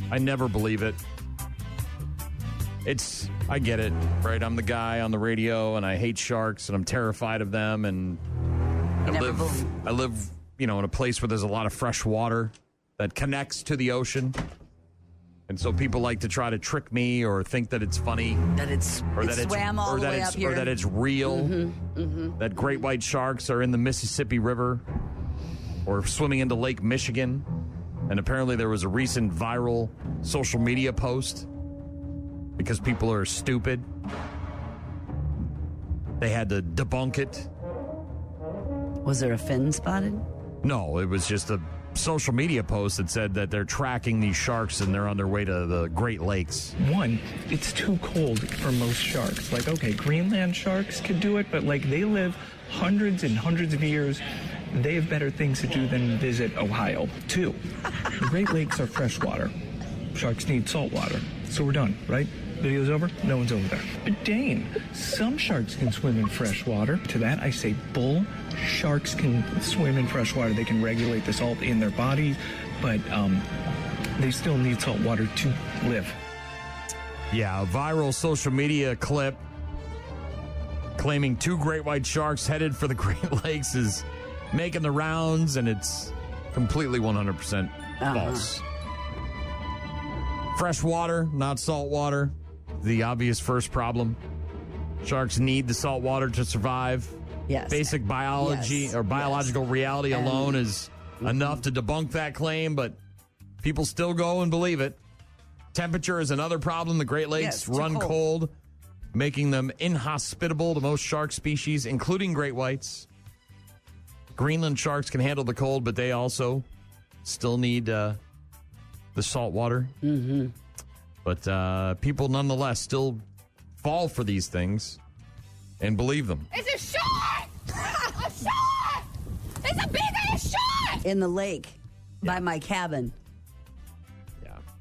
I never believe it. I get it, right? I'm the guy on the radio, and I hate sharks, and I'm terrified of them, and I live, in a place where there's a lot of fresh water that connects to the ocean. And so people like to try to trick me or think that it's funny. That it swam all the way up here. Or that it's real. That great white sharks are in the Mississippi River or swimming into Lake Michigan. And apparently there was a recent viral social media post because people are stupid. They had to debunk it. Was there a fin spotted? No, it was just a social media post that said that they're tracking these sharks and they're on their way to the Great Lakes. One, it's too cold for most sharks. Like, okay, Greenland sharks could do it, but they live hundreds and hundreds of years. They have better things to do than visit Ohio. Two, the Great Lakes are freshwater. Sharks need salt water. So we're done, right? Video's over? No one's over there. But Dane, some sharks can swim in freshwater. To that, I say bull. Sharks can swim in freshwater. They can regulate the salt in their bodies, but they still need salt water to live. Yeah, a viral social media clip claiming 2 great white sharks headed for the Great Lakes is making the rounds, and it's completely 100% false. Fresh water, not salt water. The obvious first problem. Sharks need the salt water to survive. Yes. Basic biology or biological reality alone is enough to debunk that claim, but people still go and believe it. Temperature is another problem. The Great Lakes run cold, making them inhospitable to most shark species, including great whites. Greenland sharks can handle the cold, but they also still need the salt water. Mm-hmm. But people nonetheless still fall for these things and believe them. It's a shark! A shark! It's a big-ass shark! In the lake by my cabin.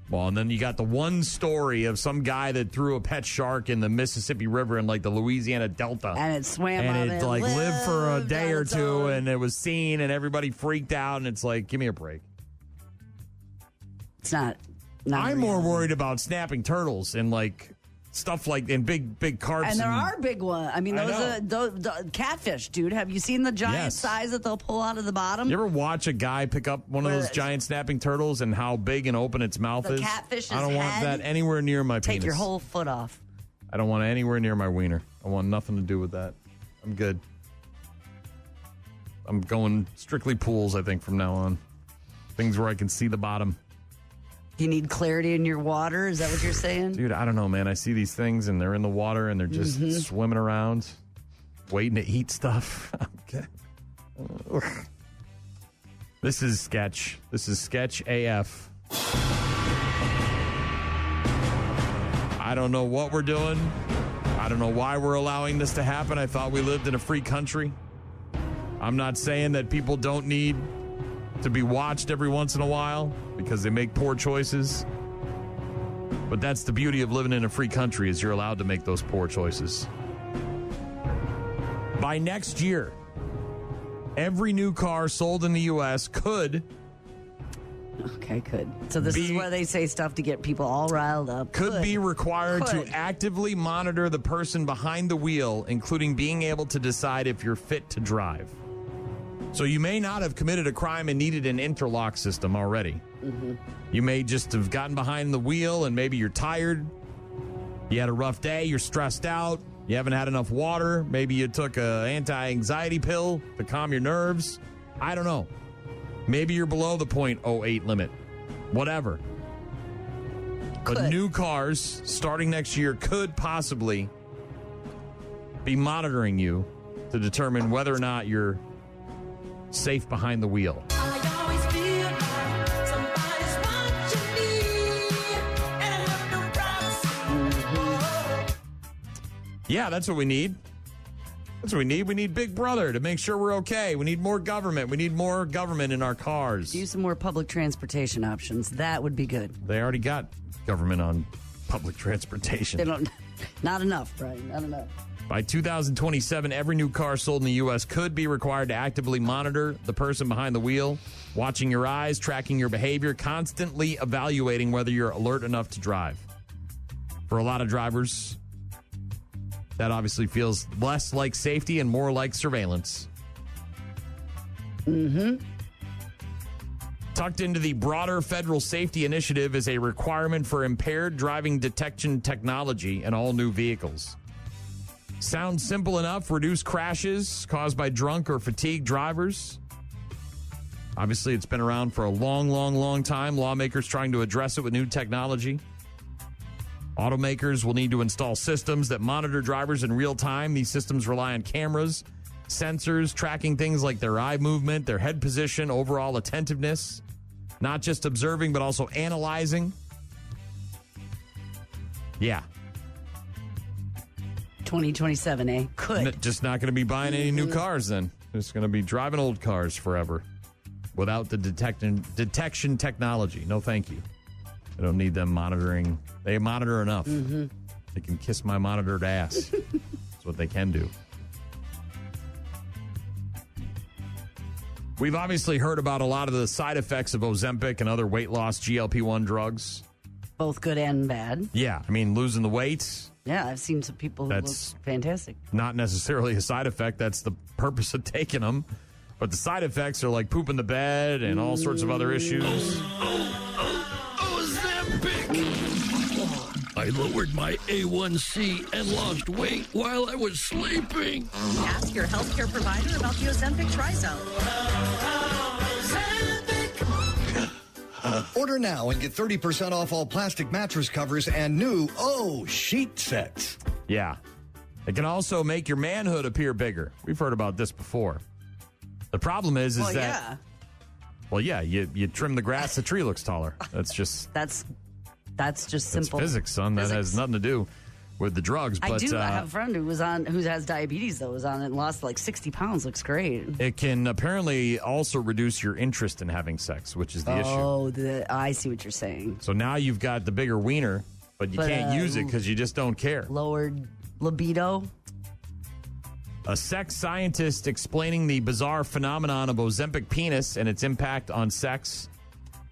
Well, and then you got the one story of some guy that threw a pet shark in the Mississippi River in the Louisiana Delta. And it swam out and it lived for a day or two, own. and it was seen, and everybody freaked out, and it's like, give me a break. It's not I'm more worried about snapping turtles and stuff in big carps. And there are big ones. I mean, those catfish, dude. Have you seen the giant size that they'll pull out of the bottom? You ever watch a guy pick up one of those giant snapping turtles and how big and open its mouth is? Catfish's I don't want that anywhere near my penis. Take your whole foot off. I don't want it anywhere near my wiener. I want nothing to do with that. I'm good. I'm going strictly pools, I think, from now on. Things where I can see the bottom. You need clarity in your water? Is that what you're saying? Dude, I don't know, man. I see these things, and they're in the water, and they're just swimming around, waiting to eat stuff. Okay. This is sketch. This is sketch AF. I don't know what we're doing. I don't know why we're allowing this to happen. I thought we lived in a free country. I'm not saying that people don't need to be watched every once in a while because they make poor choices. But that's the beauty of living in a free country, is you're allowed to make those poor choices. By next year, every new car sold in the U.S. could. So this is where they say stuff to get people all riled up. Could be required to actively monitor the person behind the wheel, including being able to decide if you're fit to drive. So you may not have committed a crime and needed an interlock system already. Mm-hmm. You may just have gotten behind the wheel and maybe you're tired. You had a rough day. You're stressed out. You haven't had enough water. Maybe you took an anti-anxiety pill to calm your nerves. I don't know. Maybe you're below the .08 limit. Whatever. But new cars starting next year could possibly be monitoring you to determine whether or not you're safe behind the wheel. Yeah, that's what we need. That's what we need. We need Big Brother to make sure we're okay. We need more government. We need more government in our cars. Use some more public transportation options. That would be good. They already got government on public transportation. They don't. Not enough, Brian. Not enough. By 2027, every new car sold in the U.S. could be required to actively monitor the person behind the wheel, watching your eyes, tracking your behavior, constantly evaluating whether you're alert enough to drive. For a lot of drivers, that obviously feels less like safety and more like surveillance. Mm-hmm. Tucked into the broader federal safety initiative is a requirement for impaired driving detection technology in all new vehicles. Sounds simple enough. Reduce crashes caused by drunk or fatigued drivers. Obviously, it's been around for a long time. Lawmakers trying to address it with new technology. Automakers will need to install systems that monitor drivers in real time. These systems rely on cameras, sensors, tracking things like their eye movement, their head position, overall attentiveness. Not just observing, but also analyzing. Yeah. 2027, eh? Could. Just not going to be buying any new cars then. Just going to be driving old cars forever without the detection technology. No, thank you. I don't need them monitoring. They monitor enough. Mm-hmm. They can kiss my monitored ass. That's what they can do. We've obviously heard about a lot of the side effects of Ozempic and other weight loss GLP-1 drugs. Both good and bad. Yeah, I mean, losing the weight. Yeah, I've seen some people who look fantastic. Not necessarily a side effect. That's the purpose of taking them. But the side effects are like pooping the bed and all sorts of other issues. Ozempic! I lowered my A1C and lost weight while I was sleeping. Ask your healthcare provider about the Ozempic Trizone. Order now and get 30% off all plastic mattress covers and new sheet sets. Yeah. It can also make your manhood appear bigger. We've heard about this before. The problem is that... Yeah. Well, yeah, you trim the grass, the tree looks taller. That's just... That's just simple. It's physics, son. That has nothing to do with the drugs. But I have a friend who has diabetes, though, was on it and lost like 60 pounds. Looks great. It can apparently also reduce your interest in having sex, which is the issue. Oh, I see what you're saying. So now you've got the bigger wiener, but you can't use it because you just don't care. Lowered libido. A sex scientist explaining the bizarre phenomenon of Ozempic penis and its impact on sex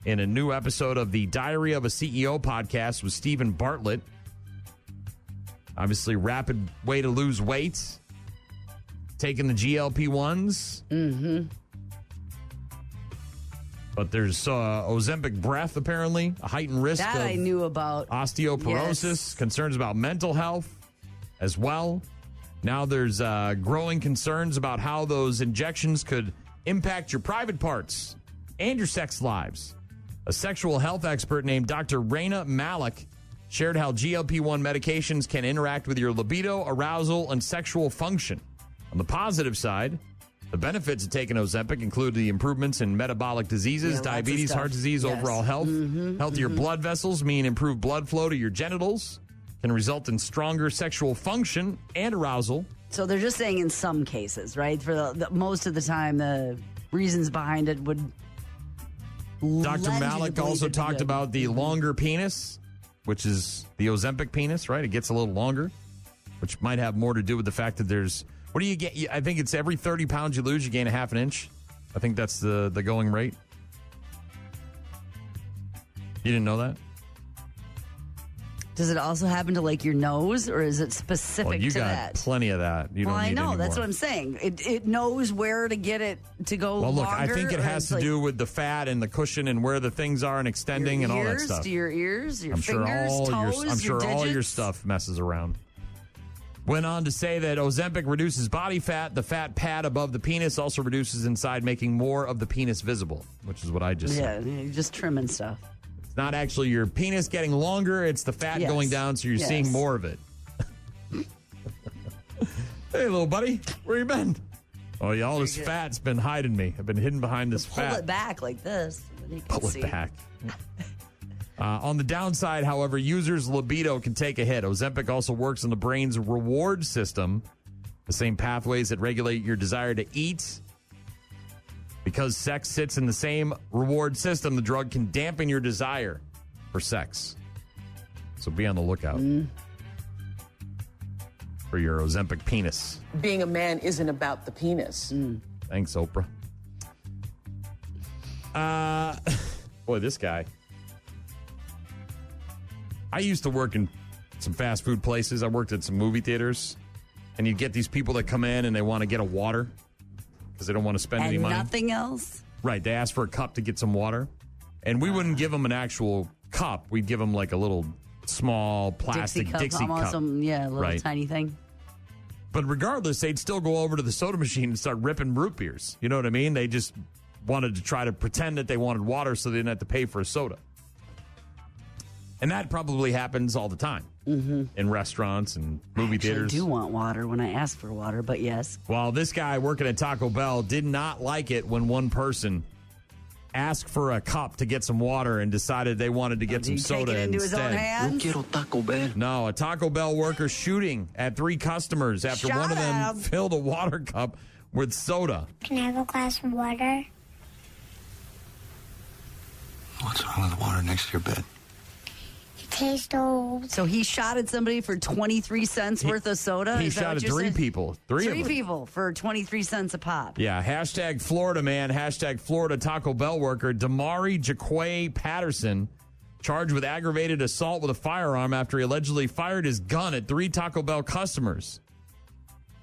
in a new episode of the Diary of a CEO podcast with Stephen Bartlett. Obviously, rapid way to lose weight. Taking the GLP-1s. Mm-hmm. But there's Ozempic breath, apparently. A heightened risk that of I knew about. Osteoporosis. Yes. Concerns about mental health as well. Now there's growing concerns about how those injections could impact your private parts and your sex lives. A sexual health expert named Dr. Raina Malik shared how GLP-1 medications can interact with your libido, arousal, and sexual function. On the positive side, the benefits of taking Ozempic include the improvements in metabolic diseases, diabetes, heart disease, overall health. Healthier blood vessels mean improved blood flow to your genitals, can result in stronger sexual function and arousal. So they're just saying in some cases, right? For the most of the time, the reasons behind it would... Dr. Malik also talked about the longer penis, which is the Ozempic penis, right? It gets a little longer, which might have more to do with the fact that there's... What do you get? I think it's every 30 pounds you lose, you gain a half an inch. I think that's the going rate. You didn't know that? Does it also happen to like your nose, or is it specific to that? You got plenty of that. You don't need I know. anymore. That's what I'm saying. It knows where to get it to go longer. Well, look, I think it has to do with the fat and the cushion and where the things are and extending and all that stuff. To your ears, your fingers, toes, I'm sure all your digits. stuff messes around. Went on to say that Ozempic reduces body fat. The fat pad above the penis also reduces inside, making more of the penis visible, which is what I just said. Yeah, you're just trimming stuff. It's not actually your penis getting longer. It's the fat going down, so you're seeing more of it. Hey, little buddy, where you been? Oh, yeah, all this fat's been hiding me. I've been hidden behind this fat. Pull it back like this. And then you can Pull see. it back. On the downside, however, users' libido can take a hit. Ozempic also works on the brain's reward system, The same pathways that regulate your desire to eat. Because sex sits in the same reward system, the drug can dampen your desire for sex. So be on the lookout for your Ozempic penis. Being a man isn't about the penis. Thanks, Oprah. Boy, this guy. I used to work in some fast food places. I worked at some movie theaters. And you get these people that come in and they want to get a water because they don't want to spend any money. And nothing else? Right. They ask for a cup to get some water. And we wouldn't give them an actual cup. We'd give them like a little small plastic Dixie cup. A little right. tiny thing. But regardless, they'd still go over to the soda machine and start ripping root beers. You know what I mean? They just wanted to try to pretend that they wanted water so they didn't have to pay for a soda. And that probably happens all the time in restaurants and movie theaters. I do want water when I ask for water, but yes. Well, this guy working at Taco Bell did not like it when one person asked for a cup to get some water and decided they wanted to get some soda take it into instead. His own hands? Taco Bell. No, a Taco Bell worker shooting at 3 customers after one of them filled a water cup with soda. Can I have a glass of water? What's wrong with the water next to your bed? It tastes old. So he shot at somebody for 23 cents worth of soda? He shot at 3 people. Three people for 23 cents a pop. Yeah, hashtag Florida man, hashtag Florida Taco Bell worker, Damari Jaquay Patterson, charged with aggravated assault with a firearm after he allegedly fired his gun at 3 Taco Bell customers.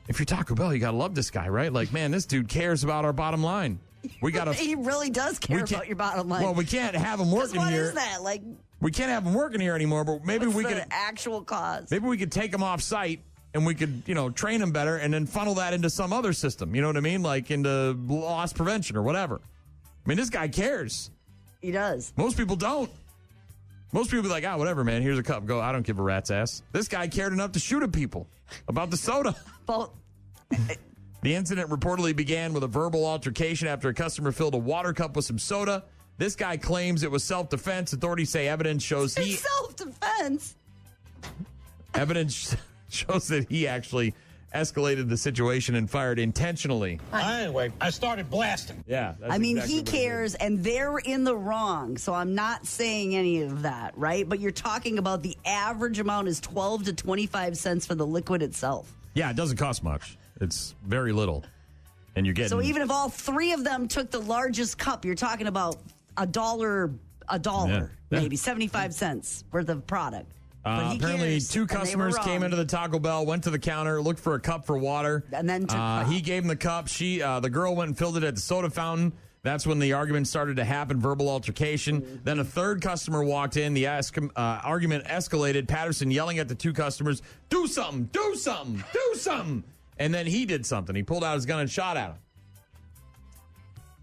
If you're Taco Bell, you got to love this guy, right? Like, man, this dude cares about our bottom line. We got to. He really does care about your bottom line. Well, we can't have him working here. What is that? Like, we can't have him working here anymore, but maybe we could. Actual cause. Maybe we could take him off site and we could, train him better and then funnel that into some other system. You know what I mean? Like into loss prevention or whatever. I mean, this guy cares. He does. Most people don't. Most people be like, whatever, man. Here's a cup. Go. I don't give a rat's ass. This guy cared enough to shoot at people about the soda. Well, the incident reportedly began with a verbal altercation after a customer filled a water cup with some soda. This guy claims it was self-defense. Authorities say evidence shows self-defense? Evidence shows that he actually escalated the situation and fired intentionally. Anyway, I started blasting. Yeah. I mean, exactly he cares, and they're in the wrong, so I'm not saying any of that, right? But you're talking about the average amount is 12 to 25 cents for the liquid itself. Yeah, it doesn't cost much. It's very little. And you're getting. So even if all 3 of them took the largest cup, you're talking about $1, maybe 75 cents worth of product. Apparently, 2 customers came into the Taco Bell, went to the counter, looked for a cup for water, and then took he gave him the cup. The girl went and filled it at the soda fountain. That's when the argument started to happen, verbal altercation. Then a 3rd customer walked in. The argument escalated. Patterson yelling at the 2 customers, "Do something! Do something! Do something!" And then he did something. He pulled out his gun and shot at him.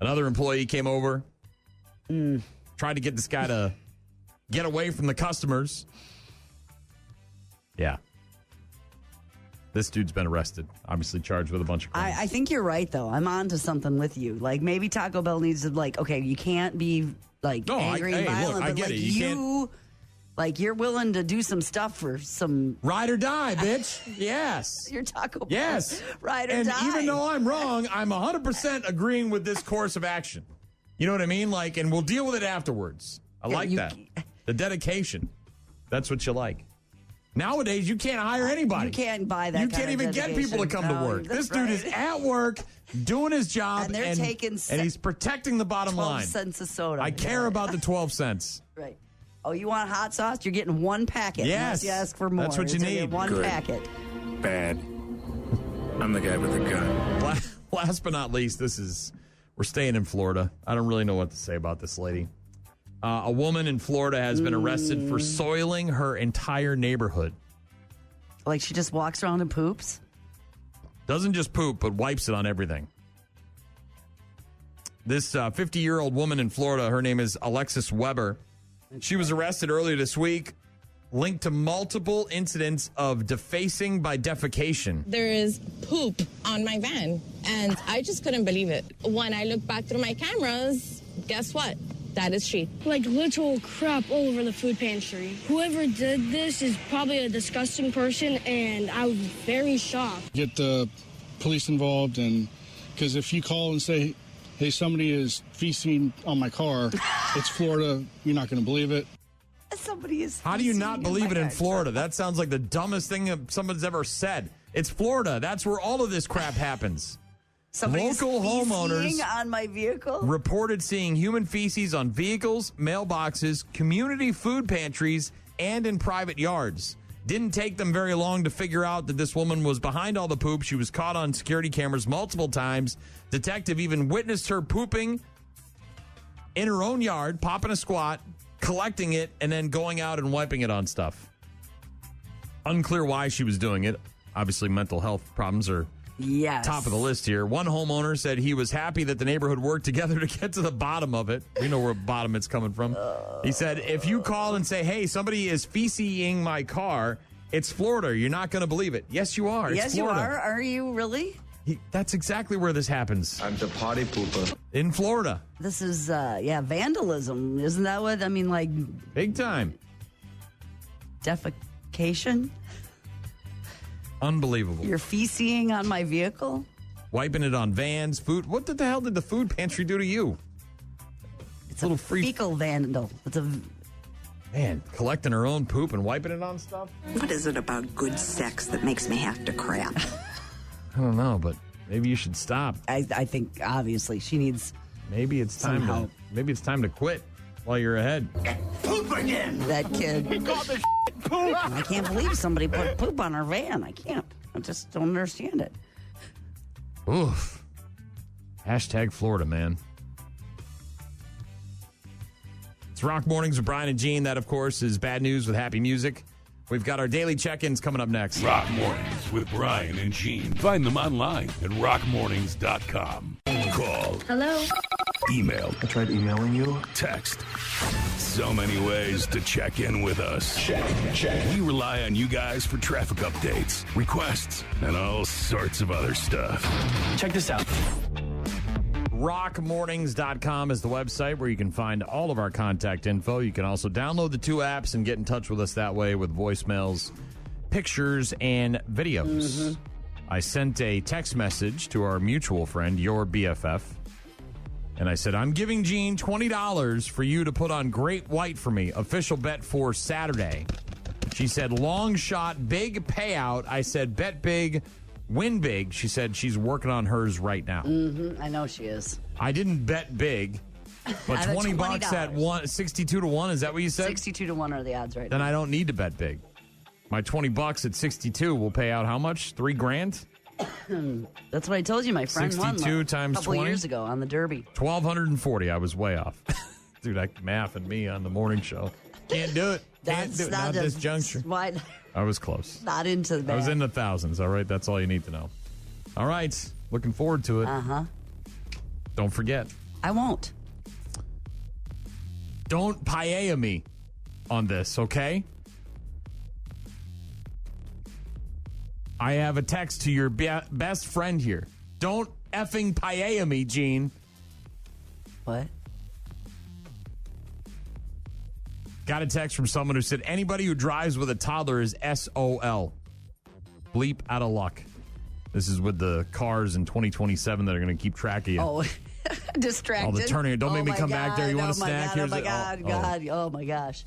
Another employee came over, tried to get this guy to get away from the customers. Yeah. This dude's been arrested, obviously charged with a bunch of crimes. I think you're right, though. I'm on to something with you. Like, maybe Taco Bell needs to, okay, you can't be, angry and violent. Look, I get it. You can't. You're willing to do some stuff for some... Ride or die, bitch. Yes. You're Taco Bell. Yes. Ride or and die. And even though I'm wrong, I'm 100% agreeing with this course of action. You know what I mean? And we'll deal with it afterwards. I like that. The dedication. That's what you like. Nowadays, you can't hire anybody. You can't buy that. You can't even get people to come to work. This dude is at work doing his job, and they're taking and he's protecting the bottom 12 line. 12 cents a soda. I care about the 12 cents. Right. Oh, you want hot sauce? You're getting 1 packet. Yes. Unless you ask for more. That's what you need. One Good. packet. Bad. I'm the guy with the gun. Last but not least, we're staying in Florida. I don't really know what to say about this lady. A woman in Florida has been arrested for soiling her entire neighborhood. Like she just walks around and poops? Doesn't just poop, but wipes it on everything. This 50-year-old woman in Florida, her name is Alexis Weber. She was arrested earlier this week, linked to multiple incidents of defacing by defecation. There is poop on my van, and I just couldn't believe it. When I look back through my cameras, guess what? That is she. Like literal crap all over the food pantry. Whoever did this is probably a disgusting person, and I was very shocked. Get the police involved, and because if you call and say, hey, somebody is feasting on my car, it's Florida, you're not going to believe it. Somebody is. How do you not believe it in Florida? That sounds like the dumbest thing someone's ever said. It's Florida. That's where all of this crap happens. Somebody's Local homeowners feasting on my vehicle reported seeing human feces on vehicles, mailboxes, community food pantries, and in private yards. Didn't take them very long to figure out that this woman was behind all the poop. She was caught on security cameras multiple times. Detective even witnessed her pooping in her own yard, popping a squat, collecting it, and then going out and wiping it on stuff. Unclear why she was doing it. Obviously, mental health problems are top of the list here. One homeowner said he was happy that the neighborhood worked together to get to the bottom of it. We know where bottom it's coming from. He said, if you call and say, hey, somebody is feces-ing my car, it's Florida. You're not going to believe it. Yes, you are. Yes, it's Florida. you are. Are you really? That's exactly where this happens. I'm the party pooper. In Florida. This is, vandalism. Isn't that what, I mean, like... Big time. Defecation? Unbelievable. You're feces-ing on my vehicle? Wiping it on vans, food. What the hell did the food pantry do to you? It's a little fecal vandal. It's a... Man, collecting her own poop and wiping it on stuff? What is it about good sex that makes me have to crap? I don't know, but maybe you should stop. I think, obviously, she needs... Maybe it's time to. Maybe it's time to quit while you're ahead. Poop again! That kid. He called the poop! I can't believe somebody put poop on her van. I can't. I just don't understand it. Oof. Hashtag Florida, man. It's Rock Mornings with Brian and Gene. That, of course, is bad news with happy music. We've got our daily check-ins coming up next. Rock Mornings with Brian and Gene. Find them online at rockmornings.com. Call. Hello? Email. I tried emailing you. Text. So many ways to check in with us. Check. We rely on you guys for traffic updates, requests, and all sorts of other stuff. Check this out. Rockmornings.com is the website where you can find all of our contact info. You can also download the 2 apps and get in touch with us that way with voicemails, pictures, and videos. Mm-hmm. I sent a text message to our mutual friend, your BFF, and I said, I'm giving Gene $20 for you to put on Great White for me. Official bet for Saturday. She said, long shot, big payout. I said, bet big, win big. She said she's working on hers right now. Mm-hmm. I know she is. I didn't bet big, but $20 at 62 to 1. Is that what you said? 62 to 1 are the odds right then now. I don't need to bet big. My $20 at 62 will pay out how much? $3,000? That's what I told you. My friend 62 won times a couple 20? years ago on the Derby. 1,240. I was way off. Dude, math and me on the morning show. Can't do it. Can't do it. Not this juncture. Why? I was close. Not into the bag. I was in the thousands. All right. That's all you need to know. All right. Looking forward to it. Uh-huh. Don't forget. I won't. Don't paella me on this, okay? I have a text to your best friend here. Don't effing paella me, Gene. What? Got a text from someone who said, anybody who drives with a toddler is SOL. Bleep out of luck. This is with the cars in 2027 that are going to keep track of you. Oh, distracted. All the turning. Don't make me come back there. You want a snack? Oh, my God. Oh, my gosh.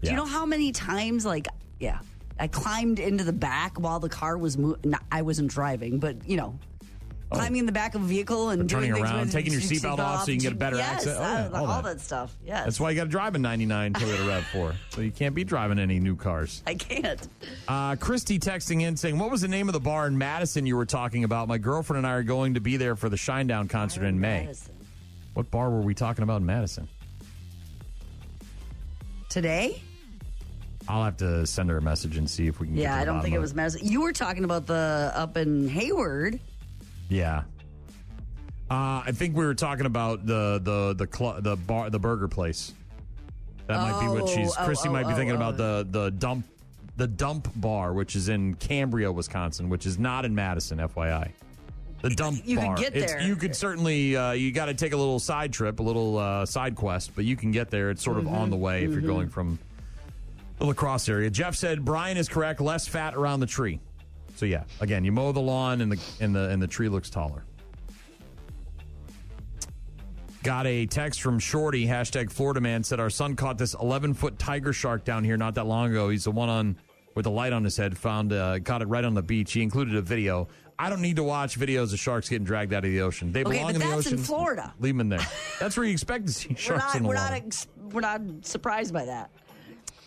Do you know how many times, I climbed into the back while the car was moving. I wasn't driving, but, climbing in the back of a vehicle and turning doing around, taking your seatbelt off so you can get better access. All that stuff. Yes. That's why you got to drive a 99 Toyota RAV4. So you can't be driving any new cars. I can't. Christy texting in saying, what was the name of the bar in Madison you were talking about? My girlfriend and I are going to be there for the Shinedown concert in May. Madison. What bar were we talking about in Madison? Today? I'll have to send her a message and see if we can get to the I don't think it was Madison. You were talking about the up in Hayward. Yeah. I think we were talking about the burger place. That might be what Christy might be thinking about the dump bar, which is in Cambria, Wisconsin, which is not in Madison, FYI. The dump You bar. could get there. You could certainly, you got to take a little side trip, a little side quest, but you can get there. It's sort of on the way if you're going from the La Crosse area. Jeff said Brian is correct. Less fat around the tree. So yeah, again, you mow the lawn and the tree looks taller. Got a text from Shorty, hashtag Florida man, said our son caught this 11-foot tiger shark down here not that long ago. He's the one on with the light on his head, caught it right on the beach. He included a video. I don't need to watch videos of sharks getting dragged out of the ocean. They belong in the ocean. That's in Florida. Leave them in there. That's where you expect to see sharks in the water. We're not surprised by that.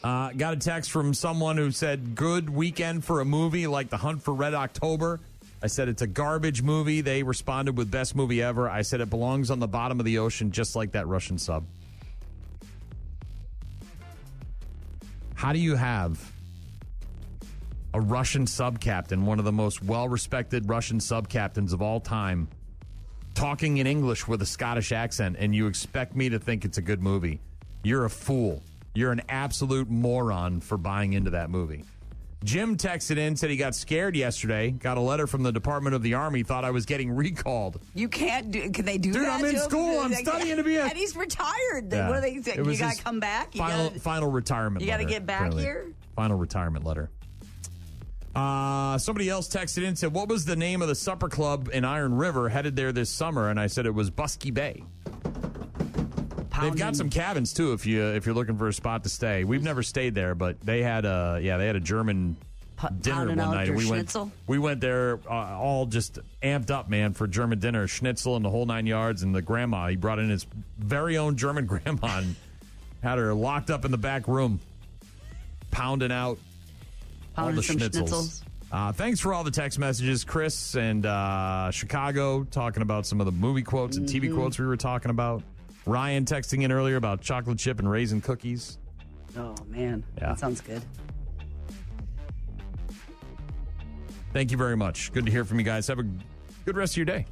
Got a text from someone who said, good weekend for a movie like The Hunt for Red October. I said it's a garbage movie. They responded with best movie ever. I said it belongs on the bottom of the ocean just like that Russian sub. How do you have a Russian sub-captain, one of the most well-respected Russian sub-captains of all time, talking in English with a Scottish accent, and you expect me to think it's a good movie? You're a fool. You're an absolute moron for buying into that movie. Jim texted in, said he got scared yesterday, got a letter from the Department of the Army, thought I was getting recalled. You can't do, can they do Dude, that? I'm in school. I'm studying to be a... And he's retired. Yeah. What do they think? You got to come back? Final retirement letter. You got to get back apparently. here? Final retirement letter. Somebody else texted in and said, what was the name of the supper club in Iron River headed there this summer? And I said it was Busky Bay. They've got some cabins too if you're looking for a spot to stay. We've never stayed there, but they had a German dinner one night. We went there all just amped up, man, for German dinner, schnitzel and the whole 9 yards. And the grandma, he brought in his very own German grandma and had her locked up in the back room, pounding out all the schnitzels. Thanks for all the text messages, Chris and Chicago, talking about some of the movie quotes and TV quotes we were talking about. Ryan texting in earlier about chocolate chip and raisin cookies. Oh, man. Yeah. That sounds good. Thank you very much. Good to hear from you guys. Have a good rest of your day.